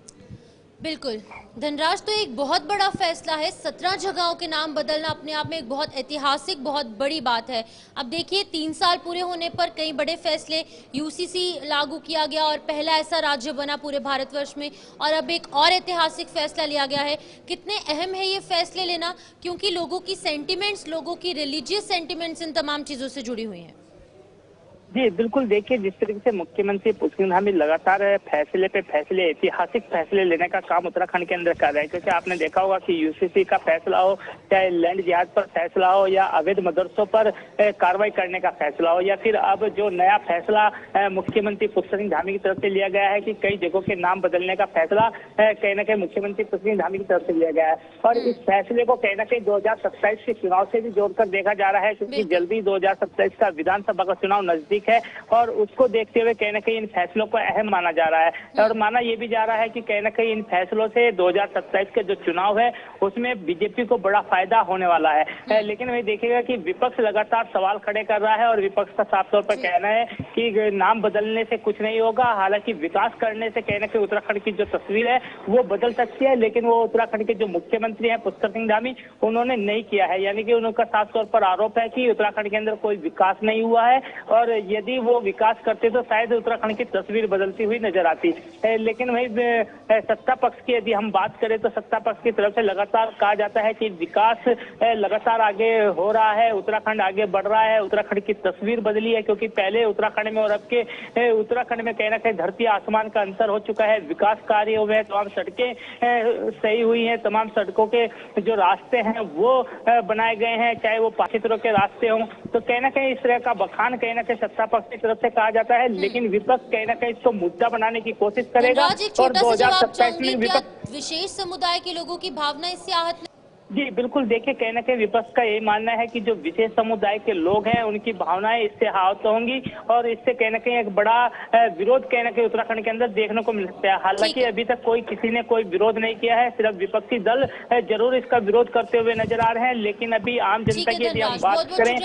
बिल्कुल धनराज, तो एक बहुत बड़ा फैसला है। 17 जगहों के नाम बदलना अपने आप में एक बहुत ऐतिहासिक, बहुत बड़ी बात है। अब देखिए 3 साल पूरे होने पर कई बड़े फैसले, यूसीसी लागू किया गया और पहला ऐसा राज्य बना पूरे भारतवर्ष में, और अब एक और ऐतिहासिक फैसला लिया गया है। कितने अहम है ये फैसले लेना, क्योंकि लोगों की सेंटिमेंट्स, लोगों की रिलीजियस सेंटिमेंट्स इन तमाम चीजों से जुड़ी हुई हैं। जी बिल्कुल, देखिए जिस तरीके से मुख्यमंत्री पुष्कर सिंह धामी लगातार फैसले पे फैसले, ऐतिहासिक फैसले लेने का काम उत्तराखंड के अंदर कर रहे हैं, क्योंकि आपने देखा होगा कि यूसीसी का फैसला हो, चाहे लैंड जिहाद पर फैसला हो, या अवैध मदरसों पर कार्रवाई करने का फैसला हो, या फिर अब जो नया फैसला मुख्यमंत्री पुष्कर सिंह धामी की तरफ से लिया गया है कि कई जगहों के नाम बदलने का फैसला कहीं ना कहीं मुख्यमंत्री पुष्कर सिंह धामी की तरफ से लिया गया है। और इस फैसले को कहीं ना कहीं 2027 के चुनाव से भी जोड़कर देखा जा रहा है, क्योंकि जल्दी 2027 का विधानसभा का चुनाव नजदीक है, और उसको देखते हुए कहीं ना कहीं इन फैसलों को अहम माना जा रहा है। और माना यह भी जा रहा है कि कहीं ना कहीं इन फैसलों से 2027 के जो चुनाव है उसमें बीजेपी को बड़ा फायदा होने वाला है। लेकिन वही देखिएगा कि विपक्ष लगातार सवाल खड़े कर रहा है, और विपक्ष का साफ तौर पर कहना है कि नाम बदलने से कुछ नहीं होगा। हालांकि विकास करने से कहीं ना कहीं उत्तराखंड की जो तस्वीर है वो बदल सकती है, लेकिन वो उत्तराखंड के जो मुख्यमंत्री हैं पुष्कर सिंह धामी, उन्होंने नहीं किया है। यानी कि उनका साफ तौर पर आरोप है कि उत्तराखंड के अंदर कोई विकास नहीं हुआ है, और यदि वो विकास करते तो शायद उत्तराखंड की तस्वीर बदलती हुई नजर आती। लेकिन वही सत्ता पक्ष की यदि हम बात करें तो सत्ता पक्ष की तरफ से लगातार कहा जाता है कि विकास लगातार आगे हो रहा है, उत्तराखंड आगे बढ़ रहा है, उत्तराखंड की तस्वीर बदली है, क्योंकि पहले उत्तराखंड में और अब के उत्तराखंड में कहीं ना कहीं धरती आसमान का अंतर हो चुका है। विकास कार्य हुए हैं, तमाम सड़कें सही हुई हैं, तमाम सड़कों के जो रास्ते हैं वो बनाए गए हैं, चाहे वो पाक्षित्रों के रास्ते हों। तो कहीं ना कहीं इस तरह का बखान कहीं ना कहीं सत्ता पक्ष की तरफ से कहा जाता है, लेकिन विपक्ष कहीं ना कहीं इसको मुद्दा बनाने की कोशिश करेगा। और 2027 में विपक्ष, विशेष समुदाय के लोगों की भावना इससे आहत जी बिल्कुल, देखिए कहीं ना कहीं विपक्ष का ये मानना है कि जो विशेष समुदाय के लोग हैं उनकी भावनाएं इससे आहत होंगी, और इससे कहीं ना कहीं एक बड़ा विरोध कहीं ना कहीं उत्तराखंड के अंदर देखने को मिल सकता है। हालांकि अभी तक किसी ने कोई विरोध नहीं किया है, सिर्फ विपक्षी दल जरूर इसका विरोध करते हुए नजर आ रहे हैं। लेकिन अभी आम जनता की यदि हम बात करें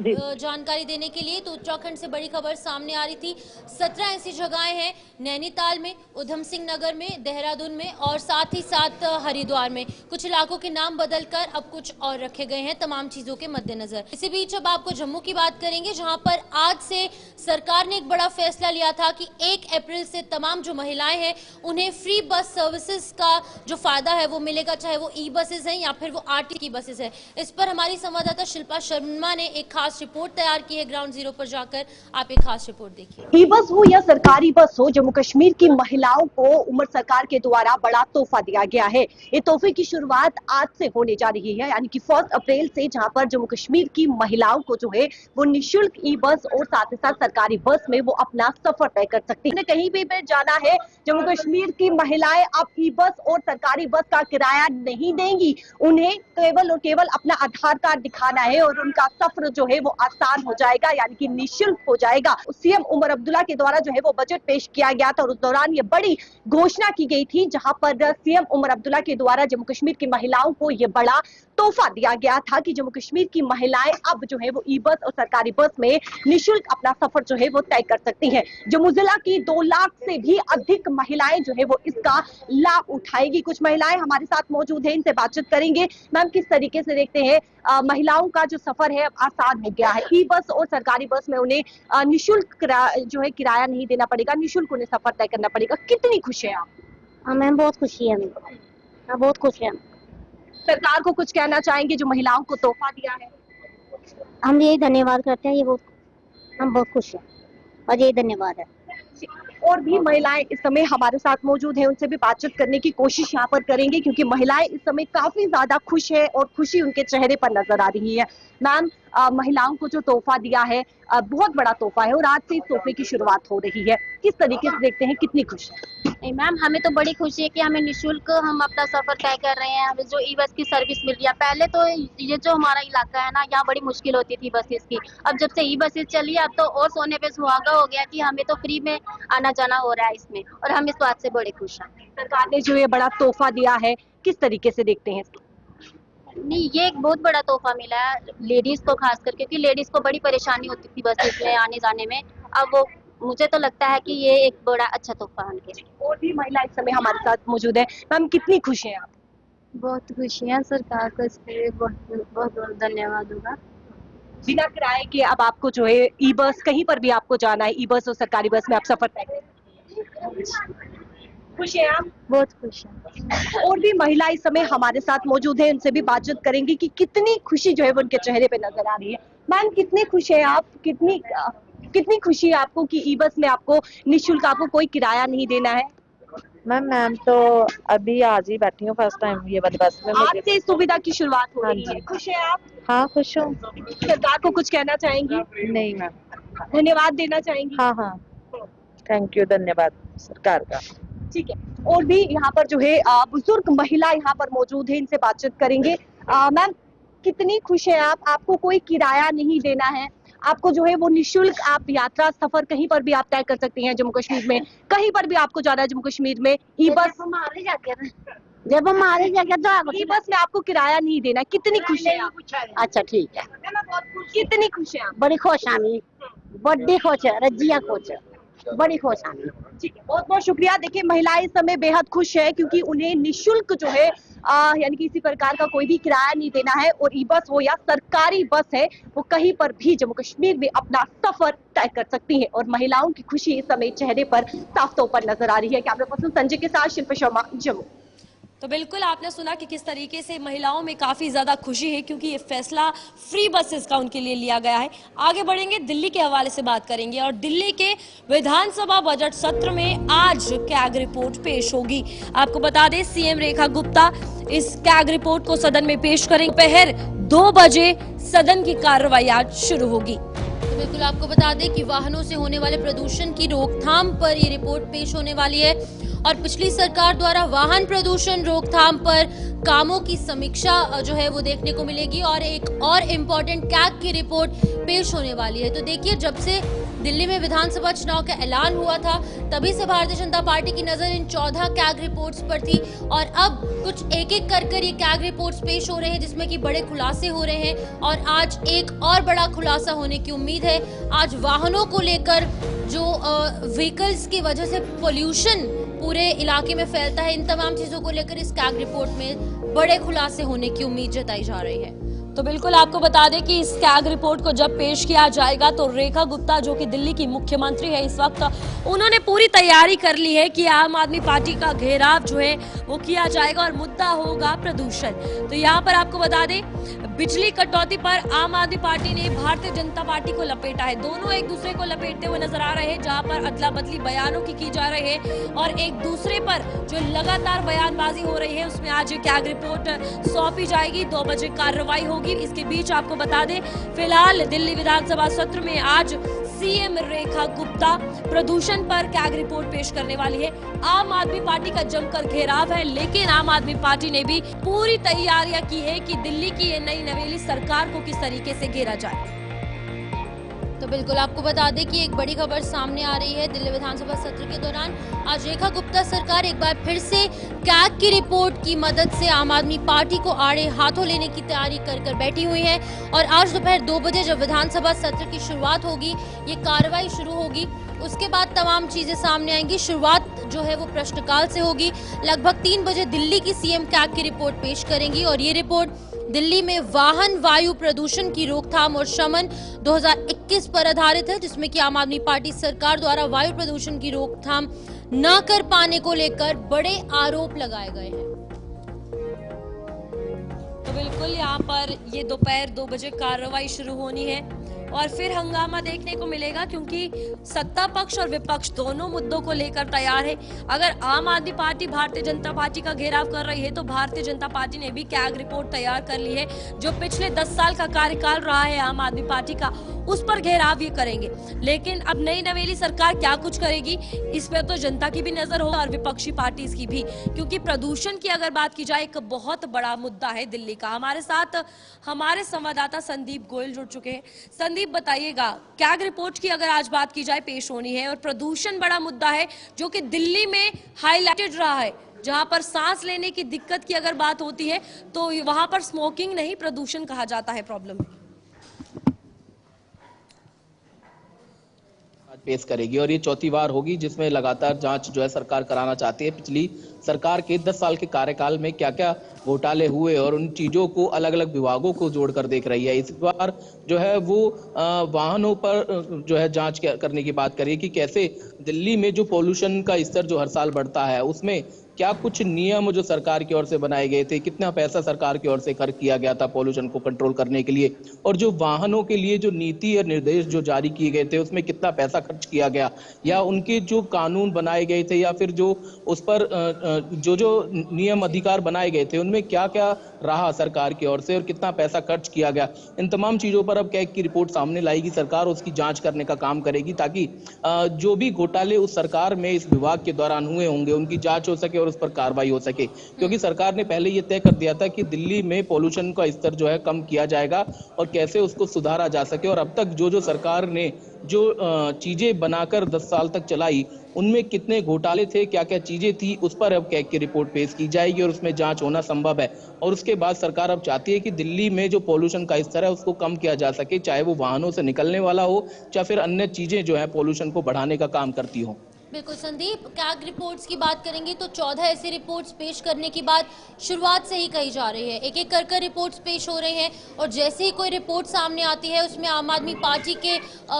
तो जानकारी देने के लिए, तो उत्तराखंड से बड़ी खबर सामने आ रही थी। 17 ऐसी जगहें हैं नैनीताल में, उधम सिंह नगर में, देहरादून में, और साथ ही साथ हरिद्वार में। कुछ इलाकों के नाम बदलकर अब कुछ और रखे गए हैं तमाम चीजों के मद्देनजर। इसी बीच अब आपको जम्मू की बात करेंगे, जहां पर आज से सरकार ने एक बड़ा फैसला लिया था कि 1 अप्रैल से तमाम जो महिलाएं हैं उन्हें फ्री बस सर्विसेज का जो फायदा है वो मिलेगा, चाहे वो ई बसेस हैं या फिर वो आरटी की बसेस है। इस पर हमारी संवाददाता शिल्पा शर्मा ने एक खास रिपोर्ट तैयार की है ग्राउंड जीरो पर जाकर। आप एक खास रिपोर्ट देखिए। ई बस हो या सरकारी बस हो, जम्मू कश्मीर की महिलाओं को उमर सरकार के द्वारा बड़ा तोहफा दिया गया है। ये तोहफे की शुरुआत आज से होने जा रही है, यानी कि 1 अप्रैल से, जहां पर जम्मू कश्मीर की महिलाओं को जो है वो निःशुल्क ई बस और साथ ही साथ सरकारी बस में वो अपना सफर तय कर सकती है। कहीं भी जाना है, जम्मू कश्मीर की महिलाएं अब ई बस और सरकारी बस का किराया नहीं देंगी। उन्हें केवल और केवल अपना आधार कार्ड दिखाना है और उनका सफर जो है वो आसान हो जाएगा, यानी कि निःशुल्क हो जाएगा। सीएम उमर अब्दुल्ला के द्वारा जो है वो बजट पेश किया गया था, और उस दौरान ये बड़ी घोषणा की गई थी, जहां पर सीएम उमर अब्दुल्ला के द्वारा जम्मू कश्मीर की महिलाओं को ये बड़ा तोहफा दिया गया था कि जम्मू कश्मीर की महिलाएं अब जो है वो ई बस और सरकारी बस में निःशुल्क अपना सफर जो है वो तय कर सकती हैं। जम्मू जिला की 2 लाख से भी अधिक महिलाएं जो है वो इसका लाभ उठाएंगी। कुछ महिलाएं हमारे साथ मौजूद हैं, इनसे बातचीत करेंगे। मैम, किस तरीके से देखते हैं महिलाओं का जो सफर है आसान हो गया है, ई बस और सरकारी बस में उन्हें निःशुल्क जो है किराया नहीं देना पड़ेगा, निःशुल्क उन्हें सफर तय करना पड़ेगा। कितनी खुश है आप? मैम बहुत खुशी है, मैं बहुत खुश है। सरकार को कुछ कहना चाहेंगे जो महिलाओं को तोहफा दिया है? हम यही धन्यवाद करते हैं, हम बहुत खुश हैं और यही धन्यवाद है। और भी महिलाएं इस समय हमारे साथ मौजूद हैं, उनसे भी बातचीत करने की कोशिश यहाँ पर करेंगे, क्योंकि महिलाएं इस समय काफी ज्यादा खुश है और खुशी उनके चेहरे पर नजर आ रही है। मैम, महिलाओं को जो तोहफा दिया है बहुत बड़ा तोहफा है और आज से इस तोहफे की शुरुआत हो रही है। किस तरीके से देखते हैं, कितनी खुशी है? नहीं मैम, हमें तो बड़ी खुशी है कि हमें निःशुल्क हम अपना सफर तय कर रहे हैं। हमें जो ई बस की सर्विस मिल रही है, पहले तो ये जो हमारा इलाका है ना, यहाँ बड़ी मुश्किल होती थी बसेस की। अब जब से ई बसेस चली है, अब तो और सोने पे सुहागा हो गया कि हमें तो फ्री में आना जाना हो रहा है इसमें, और हम इस बात से बड़े खुश हैं। सरकार ने जो ये बड़ा तोहफा दिया है, किस तरीके से देखते हैं इसको? नहीं, ये एक बहुत बड़ा तोहफा मिला है लेडीज को खासकर, क्योंकि लेडीज को बड़ी परेशानी होती थी बसेस में आने जाने में। अब वो मुझे तो लगता है कि ये एक बड़ा अच्छा तोहफा है उनके। और भी महिला इस समय हमारे साथ मौजूद है। मैम, कितनी खुश हैं आप? बहुत खुशियाँ, सरकार को इसके लिए बहुत बहुत धन्यवाद होगा। बिना किराए के अब आपको जो है ई बस, कहीं पर भी आपको जाना है, ई बस और सरकारी बस में आप सफर तय करें। खुश हैं आप? बहुत खुश है। और भी महिला इस समय हमारे साथ मौजूद है, उनसे भी बातचीत करेंगे कि कितनी खुशी जो है वो उनके चेहरे पे नजर आ रही है। मैम, कितने खुश हैं आप? कितनी खुशी है आपको कि ई बस में आपको निःशुल्क, आपको कोई किराया नहीं देना है? मैम तो अभी आज ही बैठी हूँ फर्स्ट टाइम ये वाली बस में। आज से इस सुविधा की शुरुआत हो हाँ रही है। जी। खुश है आप? हाँ खुश हूँ। सरकार को कुछ कहना चाहेंगी? नहीं मैम। धन्यवाद देना चाहेंगी? हाँ थैंक यू, धन्यवाद सरकार का। ठीक है। और भी यहाँ पर जो है बुजुर्ग महिला यहाँ पर मौजूद है, इनसे बातचीत करेंगे। मैम, कितनी खुश है आप? आपको कोई किराया नहीं देना है, आपको जो है वो निःशुल्क आप यात्रा सफर कहीं पर भी आप तय कर सकती हैं जम्मू कश्मीर में। कहीं पर भी आपको जाना है जम्मू कश्मीर में, ई बस, जब हम आगे जाके तो ई बस में आपको किराया नहीं देना। कितनी खुश है आप? अच्छा ठीक है, कितनी खुश है आप? बड़ी खुश आमी, बड़ी खुश है, रजिया खुश है, बड़ी खुश आमी। ठीक है, बहुत बहुत शुक्रिया। देखिए, महिलाएं इस समय बेहद खुश है क्योंकि उन्हें निःशुल्क जो है यानी कि किसी प्रकार का कोई भी किराया नहीं देना है, और ई बस हो या सरकारी बस है, वो कहीं पर भी जम्मू कश्मीर में अपना सफर तय कर सकती है। और महिलाओं की खुशी इस समय चेहरे पर साफ तौर पर नजर आ रही है। कैमरा पर्सन संजय के साथ शिल्पा शर्मा, जम्मू। तो बिल्कुल आपने सुना कि किस तरीके से महिलाओं में काफी ज्यादा खुशी है, क्योंकि ये फैसला फ्री बसेस का उनके लिए लिया गया है। आगे बढ़ेंगे, दिल्ली के हवाले से बात करेंगे, और दिल्ली के विधानसभा बजट सत्र में आज कैग रिपोर्ट पेश होगी। आपको बता दें, सीएम रेखा गुप्ता इस कैग रिपोर्ट को सदन में पेश करेंगे। दोपहर 2 बजे सदन की कार्रवाई आज शुरू होगी। तो बिल्कुल आपको बता दें कि वाहनों से होने वाले प्रदूषण की रोकथाम पर ये रिपोर्ट पेश होने वाली है, और पिछली सरकार द्वारा वाहन प्रदूषण रोकथाम पर कामों की समीक्षा जो है वो देखने को मिलेगी, और एक और इम्पोर्टेंट कैग की रिपोर्ट पेश होने वाली है। तो देखिए, जब से दिल्ली में विधानसभा चुनाव का ऐलान हुआ था, तभी से भारतीय जनता पार्टी की नजर इन 14 कैग रिपोर्ट्स पर थी, और अब कुछ एक एक कर ये कैग रिपोर्ट्स पेश हो रहे हैं, जिसमें कि बड़े खुलासे हो रहे हैं। और आज एक और बड़ा खुलासा होने की उम्मीद है। आज वाहनों को लेकर जो व्हीकल्स की वजह से पोल्यूशन पूरे इलाके में फैलता है, इन तमाम चीजों को लेकर इस कैग रिपोर्ट में बड़े खुलासे होने की उम्मीद जताई जा रही है। तो बिल्कुल आपको बता दें कि इस कैग रिपोर्ट को जब पेश किया जाएगा, तो रेखा गुप्ता जो कि दिल्ली की मुख्यमंत्री है इस वक्त, उन्होंने पूरी तैयारी कर ली है कि आम आदमी पार्टी का घेराव जो है वो किया जाएगा, और मुद्दा होगा प्रदूषण। तो यहाँ पर आपको बता दें, बिजली कटौती पर आम आदमी पार्टी ने भारतीय जनता पार्टी को लपेटा है। दोनों एक दूसरे को लपेटते हुए नजर आ रहे हैं, जहां पर अदला बदली बयानों की जा रही है, और एक दूसरे पर जो लगातार बयानबाजी हो रही है, उसमें आज कैग रिपोर्ट सौंपी जाएगी। 2 बजे कार्रवाई होगी। इसके बीच आपको बता दें, फिलहाल दिल्ली विधानसभा सत्र में आज सीएम रेखा गुप्ता प्रदूषण पर कैग रिपोर्ट पेश करने वाली है। आम आदमी पार्टी का जमकर घेराव है, लेकिन आम आदमी पार्टी ने भी पूरी तैयारियां की है कि दिल्ली की ये नई नवेली सरकार को किस तरीके से घेरा जाए। तो बिल्कुल आपको बता दें कि एक बड़ी खबर सामने आ रही है। दिल्ली विधानसभा सत्र के दौरान आज रेखा गुप्ता सरकार एक बार फिर से कैग की रिपोर्ट की मदद से आम आदमी पार्टी को आड़े हाथों लेने की तैयारी कर बैठी हुई है, और आज दोपहर 2 बजे जब विधानसभा सत्र की शुरुआत होगी, ये कार्रवाई शुरू होगी, उसके बाद तमाम चीजें सामने आएंगी। शुरुआत जो है वो प्रश्नकाल से होगी। लगभग 3 बजे दिल्ली की सीएम कैग की रिपोर्ट पेश करेंगी, और ये रिपोर्ट दिल्ली में वाहन वायु प्रदूषण की रोकथाम और शमन 2021 पर आधारित है, जिसमें कि आम आदमी पार्टी सरकार द्वारा वायु प्रदूषण की रोकथाम न कर पाने को लेकर बड़े आरोप लगाए गए हैं। तो बिल्कुल यहाँ पर ये दोपहर 2 बजे कार्रवाई शुरू होनी है, और फिर हंगामा देखने को मिलेगा, क्योंकि सत्ता पक्ष और विपक्ष दोनों मुद्दों को लेकर तैयार है। अगर आम आदमी पार्टी भारतीय जनता पार्टी का घेराव कर रही है तो भारतीय जनता पार्टी ने भी कैग रिपोर्ट तैयार कर ली है। जो पिछले 10 साल का कार्यकाल रहा है आम आदमी पार्टी का, उस पर घेराव ये करेंगे। लेकिन अब नई नवेली सरकार क्या कुछ करेगी, इस पर तो जनता की भी नजर होगा और विपक्षी पार्टी की भी, क्योंकि प्रदूषण की अगर बात की जाए एक बहुत बड़ा मुद्दा है दिल्ली का। हमारे साथ हमारे संवाददाता संदीप गोयल जुड़ चुके हैं। संदीप, बताइएगा, कैग रिपोर्ट की अगर आज बात की जाए पेश होनी है और प्रदूषण बड़ा मुद्दा है जो कि दिल्ली में हाईलाइटेड रहा है। जहां पर सांस लेने की दिक्कत की अगर बात होती है तो वहां पर स्मोकिंग नहीं, प्रदूषण कहा जाता है प्रॉब्लम। पेश करेगी और ये चौथी बार होगी जिसमें लगातार जांच जो है सरकार कराना चाहती है। पिछली सरकार के 10 साल के कार्यकाल में क्या क्या घोटाले हुए और उन चीजों को अलग अलग विभागों को जोड़कर देख रही है। इस बार जो है वो वाहनों पर जो है जांच करने की बात करिए कि कैसे दिल्ली में जो पोल्यूशन का स्तर जो हर साल बढ़ता है उसमें क्या कुछ नियम जो सरकार की ओर से बनाए गए थे, कितना पैसा सरकार की ओर से खर्च किया गया था पोल्यूशन को कंट्रोल करने के लिए, और जो वाहनों के लिए जो नीति और निर्देश जो जारी किए गए थे उसमें कितना पैसा खर्च किया गया, या उनके जो कानून बनाए गए थे या फिर जो उस पर जो नियम अधिकार बनाए गए थे उनमें क्या क्या रहा सरकार की ओर से और कितना पैसा खर्च किया गया। इन तमाम चीजों पर अब कैग की रिपोर्ट सामने लाएगी सरकार, उसकी जांच करने का काम करेगी ताकि जो भी घोटाले उस सरकार में इस विभाग के दौरान हुए होंगे उनकी जांच हो सके और उस पर कार्रवाई हो सके। क्योंकि सरकार ने पहले ये तय कर दिया था कि दिल्ली में पोल्यूशन का स्तर जो है कम किया जाएगा और कैसे उसको सुधारा जा सके, और अब तक जो सरकार ने जो चीजें बनाकर 10 साल तक चलाई उनमें कितने घोटाले थे, क्या क्या चीजें थी, उस पर अब कैग की रिपोर्ट पेश की जाएगी और उसमें जांच होना संभव है। और उसके बाद सरकार अब चाहती है कि दिल्ली में जो पोल्यूशन का स्तर है उसको कम किया जा सके, चाहे वो वाहनों से निकलने वाला हो या फिर अन्य चीजें जो है पोल्यूशन को बढ़ाने का काम करती हो। बिल्कुल संदीप, कैग रिपोर्ट्स की बात करेंगे तो 14 ऐसी रिपोर्ट्स पेश करने की बात शुरुआत से ही कही जा रही है। एक एक कर रिपोर्ट्स पेश हो रही हैं और जैसे ही कोई रिपोर्ट सामने आती है उसमें आम आदमी पार्टी के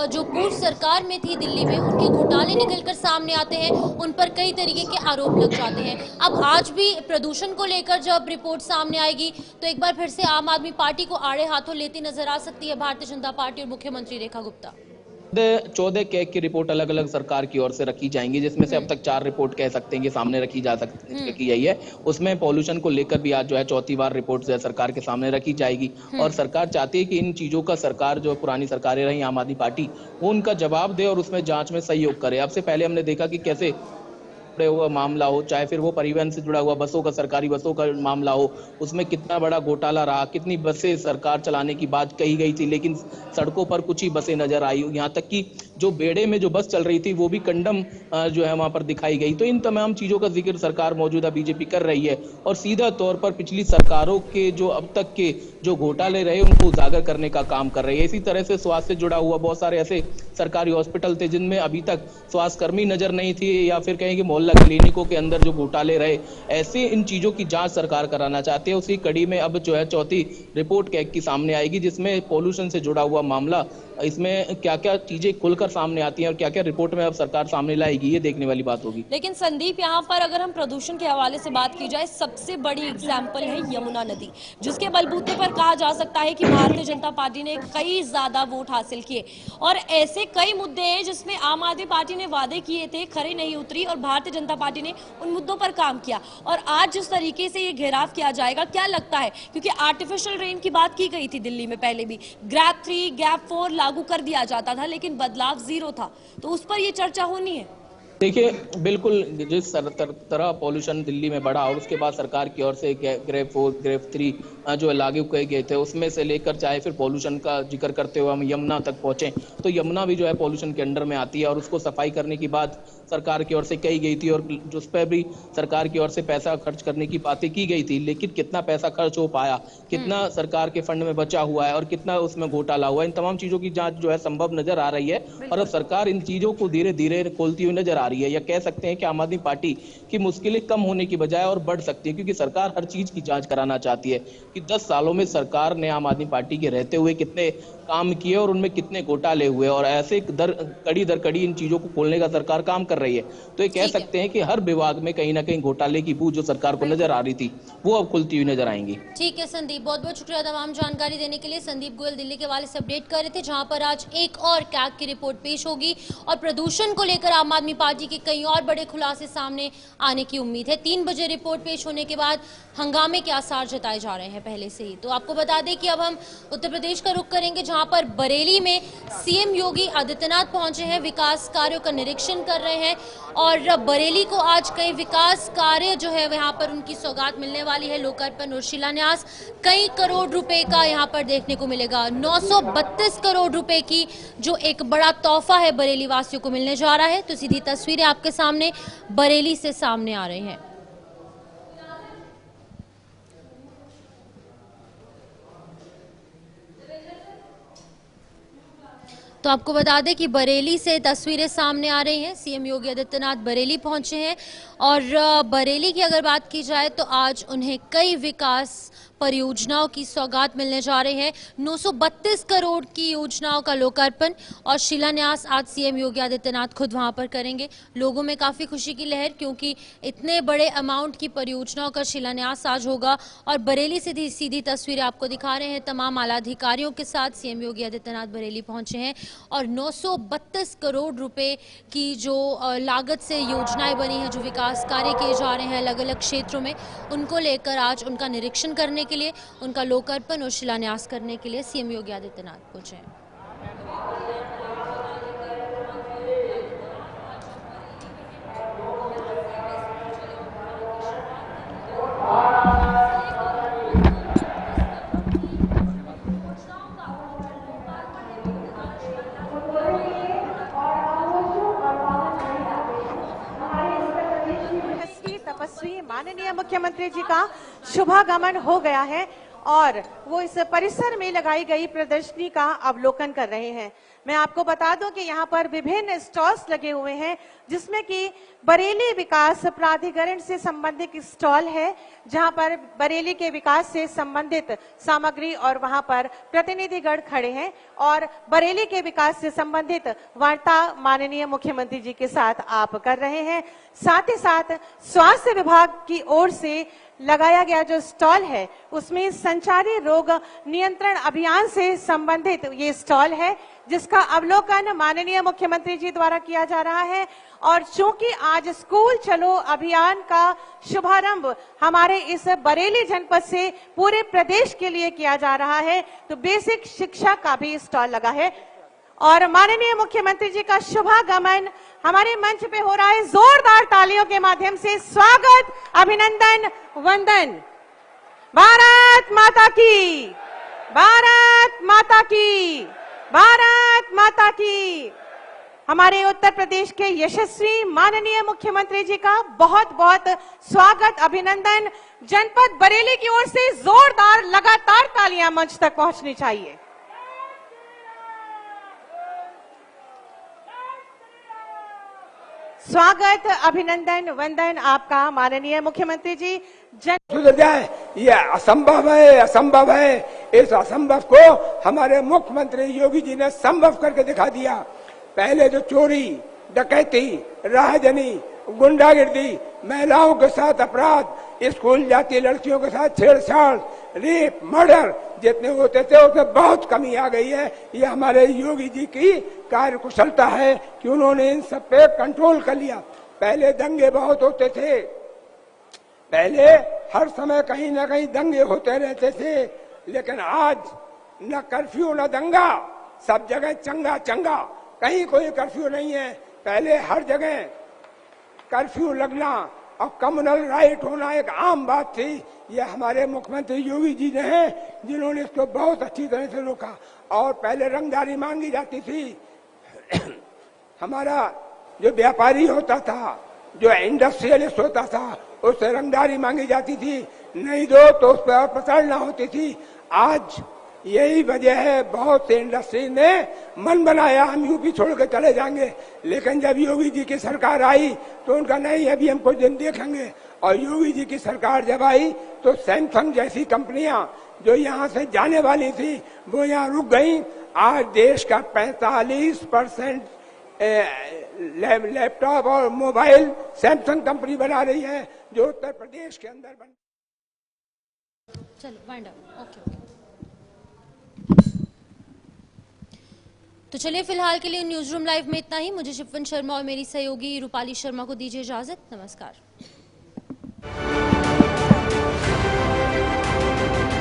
जो पूर्व सरकार में थी दिल्ली में उनके घोटाले निकलकर सामने आते हैं, उन पर कई तरीके के आरोप लग जाते हैं। अब आज भी प्रदूषण को लेकर जब रिपोर्ट सामने आएगी तो एक बार फिर से आम आदमी पार्टी को आड़े हाथों लेती नजर आ सकती है भारतीय जनता पार्टी और मुख्यमंत्री रेखा गुप्ता। 14 कैग की रिपोर्ट अलग अलग सरकार की ओर से रखी जाएंगी, जिसमें से अब तक 4 रिपोर्ट कह सकते हैं कि सामने रखी गई है। उसमें पोल्यूशन को लेकर भी आज जो है चौथी बार रिपोर्ट जो है सरकार के सामने रखी जाएगी और सरकार चाहती है कि इन चीजों का सरकार जो पुरानी सरकारें रही आम आदमी पार्टी वो उनका जवाब दे और उसमें जांच में सहयोग करे। अब से पहले हमने देखा कि कैसे हुआ मामला हो, चाहे फिर वो परिवहन से जुड़ा हुआ बसों का, सरकारी बसों का मामला हो, उसमें कितना बड़ा घोटाला रहा, कितनी बसें सरकार चलाने की बात कही गई थी लेकिन सड़कों पर कुछ ही बसें नजर आई, यहाँ तक कि जो बेड़े में जो बस चल रही थी वो भी कंडम जो है वहां पर दिखाई गई। तो इन तमाम चीजों का जिक्र सरकार मौजूदा बीजेपी कर रही है और सीधा तौर पर पिछली सरकारों के जो अब तक के जो घोटाले रहे उनको उजागर करने का काम कर रही है। इसी तरह से स्वास्थ्य से जुड़ा हुआ बहुत सारे ऐसे सरकारी हॉस्पिटल थे जिनमें अभी तक स्वास्थ्य कर्मी नजर नहीं थी या फिर कहेंगे मोहल्ला क्लिनिकों के अंदर जो घोटाले रहे, ऐसे इन चीजों की जांच सरकार कराना चाहती है। उसी कड़ी में अब जो है चौथी रिपोर्ट कैग की सामने आएगी जिसमें पोल्यूशन से जुड़ा हुआ मामला, इसमें क्या क्या चीजें खुलकर सामने आती हैं और क्या क्या रिपोर्ट में अब सरकार सामने लाएगी, ये देखने वाली बात होगी। लेकिन संदीप, यहाँ पर अगर हम प्रदूषण के हवाले से बात की जाए, सबसे बड़ी एग्जाम्पल है यमुना नदी, जिसके बलबूते पर कहा जा सकता है कि भारतीय जनता पार्टी ने कई ज्यादा वोट हासिल किए और ऐसे कई मुद्दे हैं जिसमें आम आदमी पार्टी ने वादे किए थे, खरे नहीं उतरी और भारतीय जनता पार्टी ने उन मुद्दों पर काम किया। और आज जिस तरीके से ये घेराव किया जाएगा, क्या लगता है, क्योंकि आर्टिफिशियल रेन की बात की गई थी दिल्ली में, पहले भी गैप 3 गैप 4 लागू कर दिया जाता था लेकिन बदलाव 0 था, तो उस पर ये चर्चा होनी है। देखिए, बिल्कुल जिस तरह पोल्यूशन दिल्ली में बढ़ा और उसके बाद सरकार की ओर से ग्रेफ 4 ग्रेफ 3 जो लागू किए गए थे, उसमें से लेकर चाहे फिर पोल्यूशन का जिक्र करते हुए हम यमुना तक पहुंचे तो यमुना भी जो है पोल्यूशन के अंडर में आती है और उसको सफाई करने की बात सरकार की ओर से कही गई थी और उस पर भी सरकार की ओर से पैसा खर्च करने की बातें की गई थी, लेकिन कितना पैसा खर्च हो पाया, कितना सरकार के फंड में बचा हुआ है और कितना उसमें घोटाला हुआ, इन तमाम चीजों की जांच जो है संभव नजर आ रही है और अब सरकार इन चीजों को धीरे धीरे खोलती हुई नजर आ रही है। या कह सकते हैं कि आम आदमी पार्टी की मुश्किलें कम होने की बजाय और बढ़ सकती है, क्योंकि सरकार हर चीज की जांच कराना चाहती है कि 10 सालों में सरकार ने आम आदमी पार्टी के रहते हुए कितने काम किए और उनमें कितने घोटाले हुए, और ऐसे कड़ी दर कड़ी इन चीजों को खोलने का सरकार काम कर रही है। तो ये कह सकते हैं कि हर विभाग में कहीं ना कहीं घोटाले की बू जो सरकार को नजर आ रही थी वो अब खुलती हुई नजर आएंगी। ठीक है संदीप, बहुत बहुत शुक्रिया तमाम जानकारी देने के लिए। संदीप गोयल दिल्ली के हवाले से अपडेट कर रहे थे, जहां पर आज एक और कैग की रिपोर्ट पेश होगी और प्रदूषण को लेकर आम आदमी पार्टी के कई और बड़े खुलासे सामने आने की उम्मीद है। 3 बजे रिपोर्ट पेश होने के बाद हंगामे के आसार जताए जा रहे हैं पहले से ही। तो आपको बता दें कि अब हम उत्तर प्रदेश का रुख करेंगे, जहां पर बरेली में सीएम योगी आदित्यनाथ पहुंचे हैं, विकास कार्यों का निरीक्षण कर रहे हैं और बरेली को आज कई विकास कार्य जो है वहां पर उनकी सौगात मिलने वाली है। लोकार्पण और शिलान्यास कई करोड़ रुपए का यहां पर देखने को मिलेगा। 932 करोड़ रुपए की जो एक बड़ा तोहफा है बरेली वासियों को मिलने जा रहा है। तो सीधी तस्वीरें आपके सामने बरेली से सामने आ रही हैं। तो आपको बता दें कि बरेली से तस्वीरें सामने आ रही हैं। सीएम योगी आदित्यनाथ बरेली पहुंचे हैं और बरेली की अगर बात की जाए तो आज उन्हें कई विकास परियोजनाओं की सौगात मिलने जा रही है। 932 करोड़ की योजनाओं का लोकार्पण और शिलान्यास आज सीएम योगी आदित्यनाथ खुद वहां पर करेंगे। लोगों में काफी खुशी की लहर, क्योंकि इतने बड़े अमाउंट की परियोजनाओं का शिलान्यास आज होगा। और बरेली से सीधी तस्वीरें आपको दिखा रहे हैं, तमाम आला अधिकारियों के साथ सीएम योगी आदित्यनाथ बरेली पहुंचे हैं और 932 करोड़ रुपए की जो लागत से योजनाएं बनी हैं, जो विकास कार्य किए जा रहे हैं अलग अलग क्षेत्रों में, उनको लेकर आज उनका निरीक्षण करने के लिए, उनका लोकार्पण और शिलान्यास करने के लिए सीएम योगी आदित्यनाथ पहुंचे हैं। तपस्वी माननीय मुख्यमंत्री जी का शुभागमन हो गया है और वो इस परिसर में लगाई गई प्रदर्शनी का अवलोकन कर रहे हैं। मैं आपको बता दूं कि यहाँ पर विभिन्न स्टॉल्स लगे हुए हैं, जिसमें कि बरेली विकास प्राधिकरण से संबंधित स्टॉल है, जहां पर बरेली के विकास से संबंधित सामग्री और वहां पर प्रतिनिधिगण खड़े हैं और बरेली के विकास से संबंधित वार्ता माननीय मुख्यमंत्री जी के साथ आप कर रहे हैं। साथ ही साथ स्वास्थ्य विभाग की ओर से लगाया गया जो स्टॉल है, उसमें संचारी रोग नियंत्रण अभियान से संबंधित ये स्टॉल है, जिसका अवलोकन माननीय मुख्यमंत्री जी द्वारा किया जा रहा है। और चूंकि आज स्कूल चलो अभियान का शुभारंभ हमारे इस बरेली जनपद से पूरे प्रदेश के लिए किया जा रहा है, तो बेसिक शिक्षा का भी स्टॉल लगा है और माननीय मुख्यमंत्री जी का शुभागमन हमारे मंच पे हो रहा है। जोरदार तालियों के माध्यम से स्वागत, अभिनंदन, वंदन। भारत माता की, भारत माता की, भारत माता की। हमारे उत्तर प्रदेश के यशस्वी माननीय मुख्यमंत्री जी का बहुत बहुत स्वागत, अभिनंदन। जनपद बरेली की ओर से जोरदार लगातार तालियां मंच तक पहुंचनी चाहिए। स्वागत, अभिनंदन, वंदन आपका माननीय मुख्यमंत्री जी। जाए ये असंभव है, असंभव है। इस असंभव को हमारे मुख्यमंत्री योगी जी ने संभव करके दिखा दिया। पहले जो चोरी, डकैती, राहजनी, गुंडागिर्दी, महिलाओं के साथ अपराध, स्कूल जाती लड़कियों के साथ छेड़छाड़, रेप, मर्डर जितने होते थे उसमें बहुत कमी आ गई है। ये हमारे योगी जी की कार्य कुशलता है कि उन्होंने इन सब पे कंट्रोल कर लिया। पहले दंगे बहुत होते थे, पहले हर समय कहीं ना कहीं दंगे होते रहते थे, लेकिन आज न कर्फ्यू न दंगा, सब जगह चंगा चंगा, कहीं कोई कर्फ्यू नहीं है। पहले हर जगह कर्फ्यू लगना और कम्युनल राइट होना एक आम बात थी। ये हमारे मुख्यमंत्री योगी जी ने हैं जिन्होंने इसको बहुत अच्छी तरह से रोका। और पहले रंगदारी मांगी जाती थी। हमारा जो व्यापारी होता था, जो इंडस्ट्रियलिस्ट होता था, उससे रंगदारी मांगी जाती थी, नहीं दो तो उस पर प्रताड़ना होती थी। आज यही वजह है, बहुत से इंडस्ट्री ने मन बनाया हम यूपी छोड़ के चले जाएंगे, लेकिन जब योगी जी की सरकार आई तो उनका नहीं, अभी हम कुछ दिन देखेंगे। और योगी जी की सरकार जब आई तो सैमसंग जैसी कंपनियां जो यहाँ से जाने वाली थी वो यहाँ रुक गई। आज देश का 45% लैपटॉप और मोबाइल सैमसंग कंपनी बना रही है, जो उत्तर प्रदेश के अंदर बन। चलो वाइंड अप। ओके। तो चलिए फिलहाल के लिए न्यूज रूम लाइव में इतना ही। मुझे शिफन शर्मा और मेरी सहयोगी रूपाली शर्मा को दीजिए इजाजत। नमस्कार।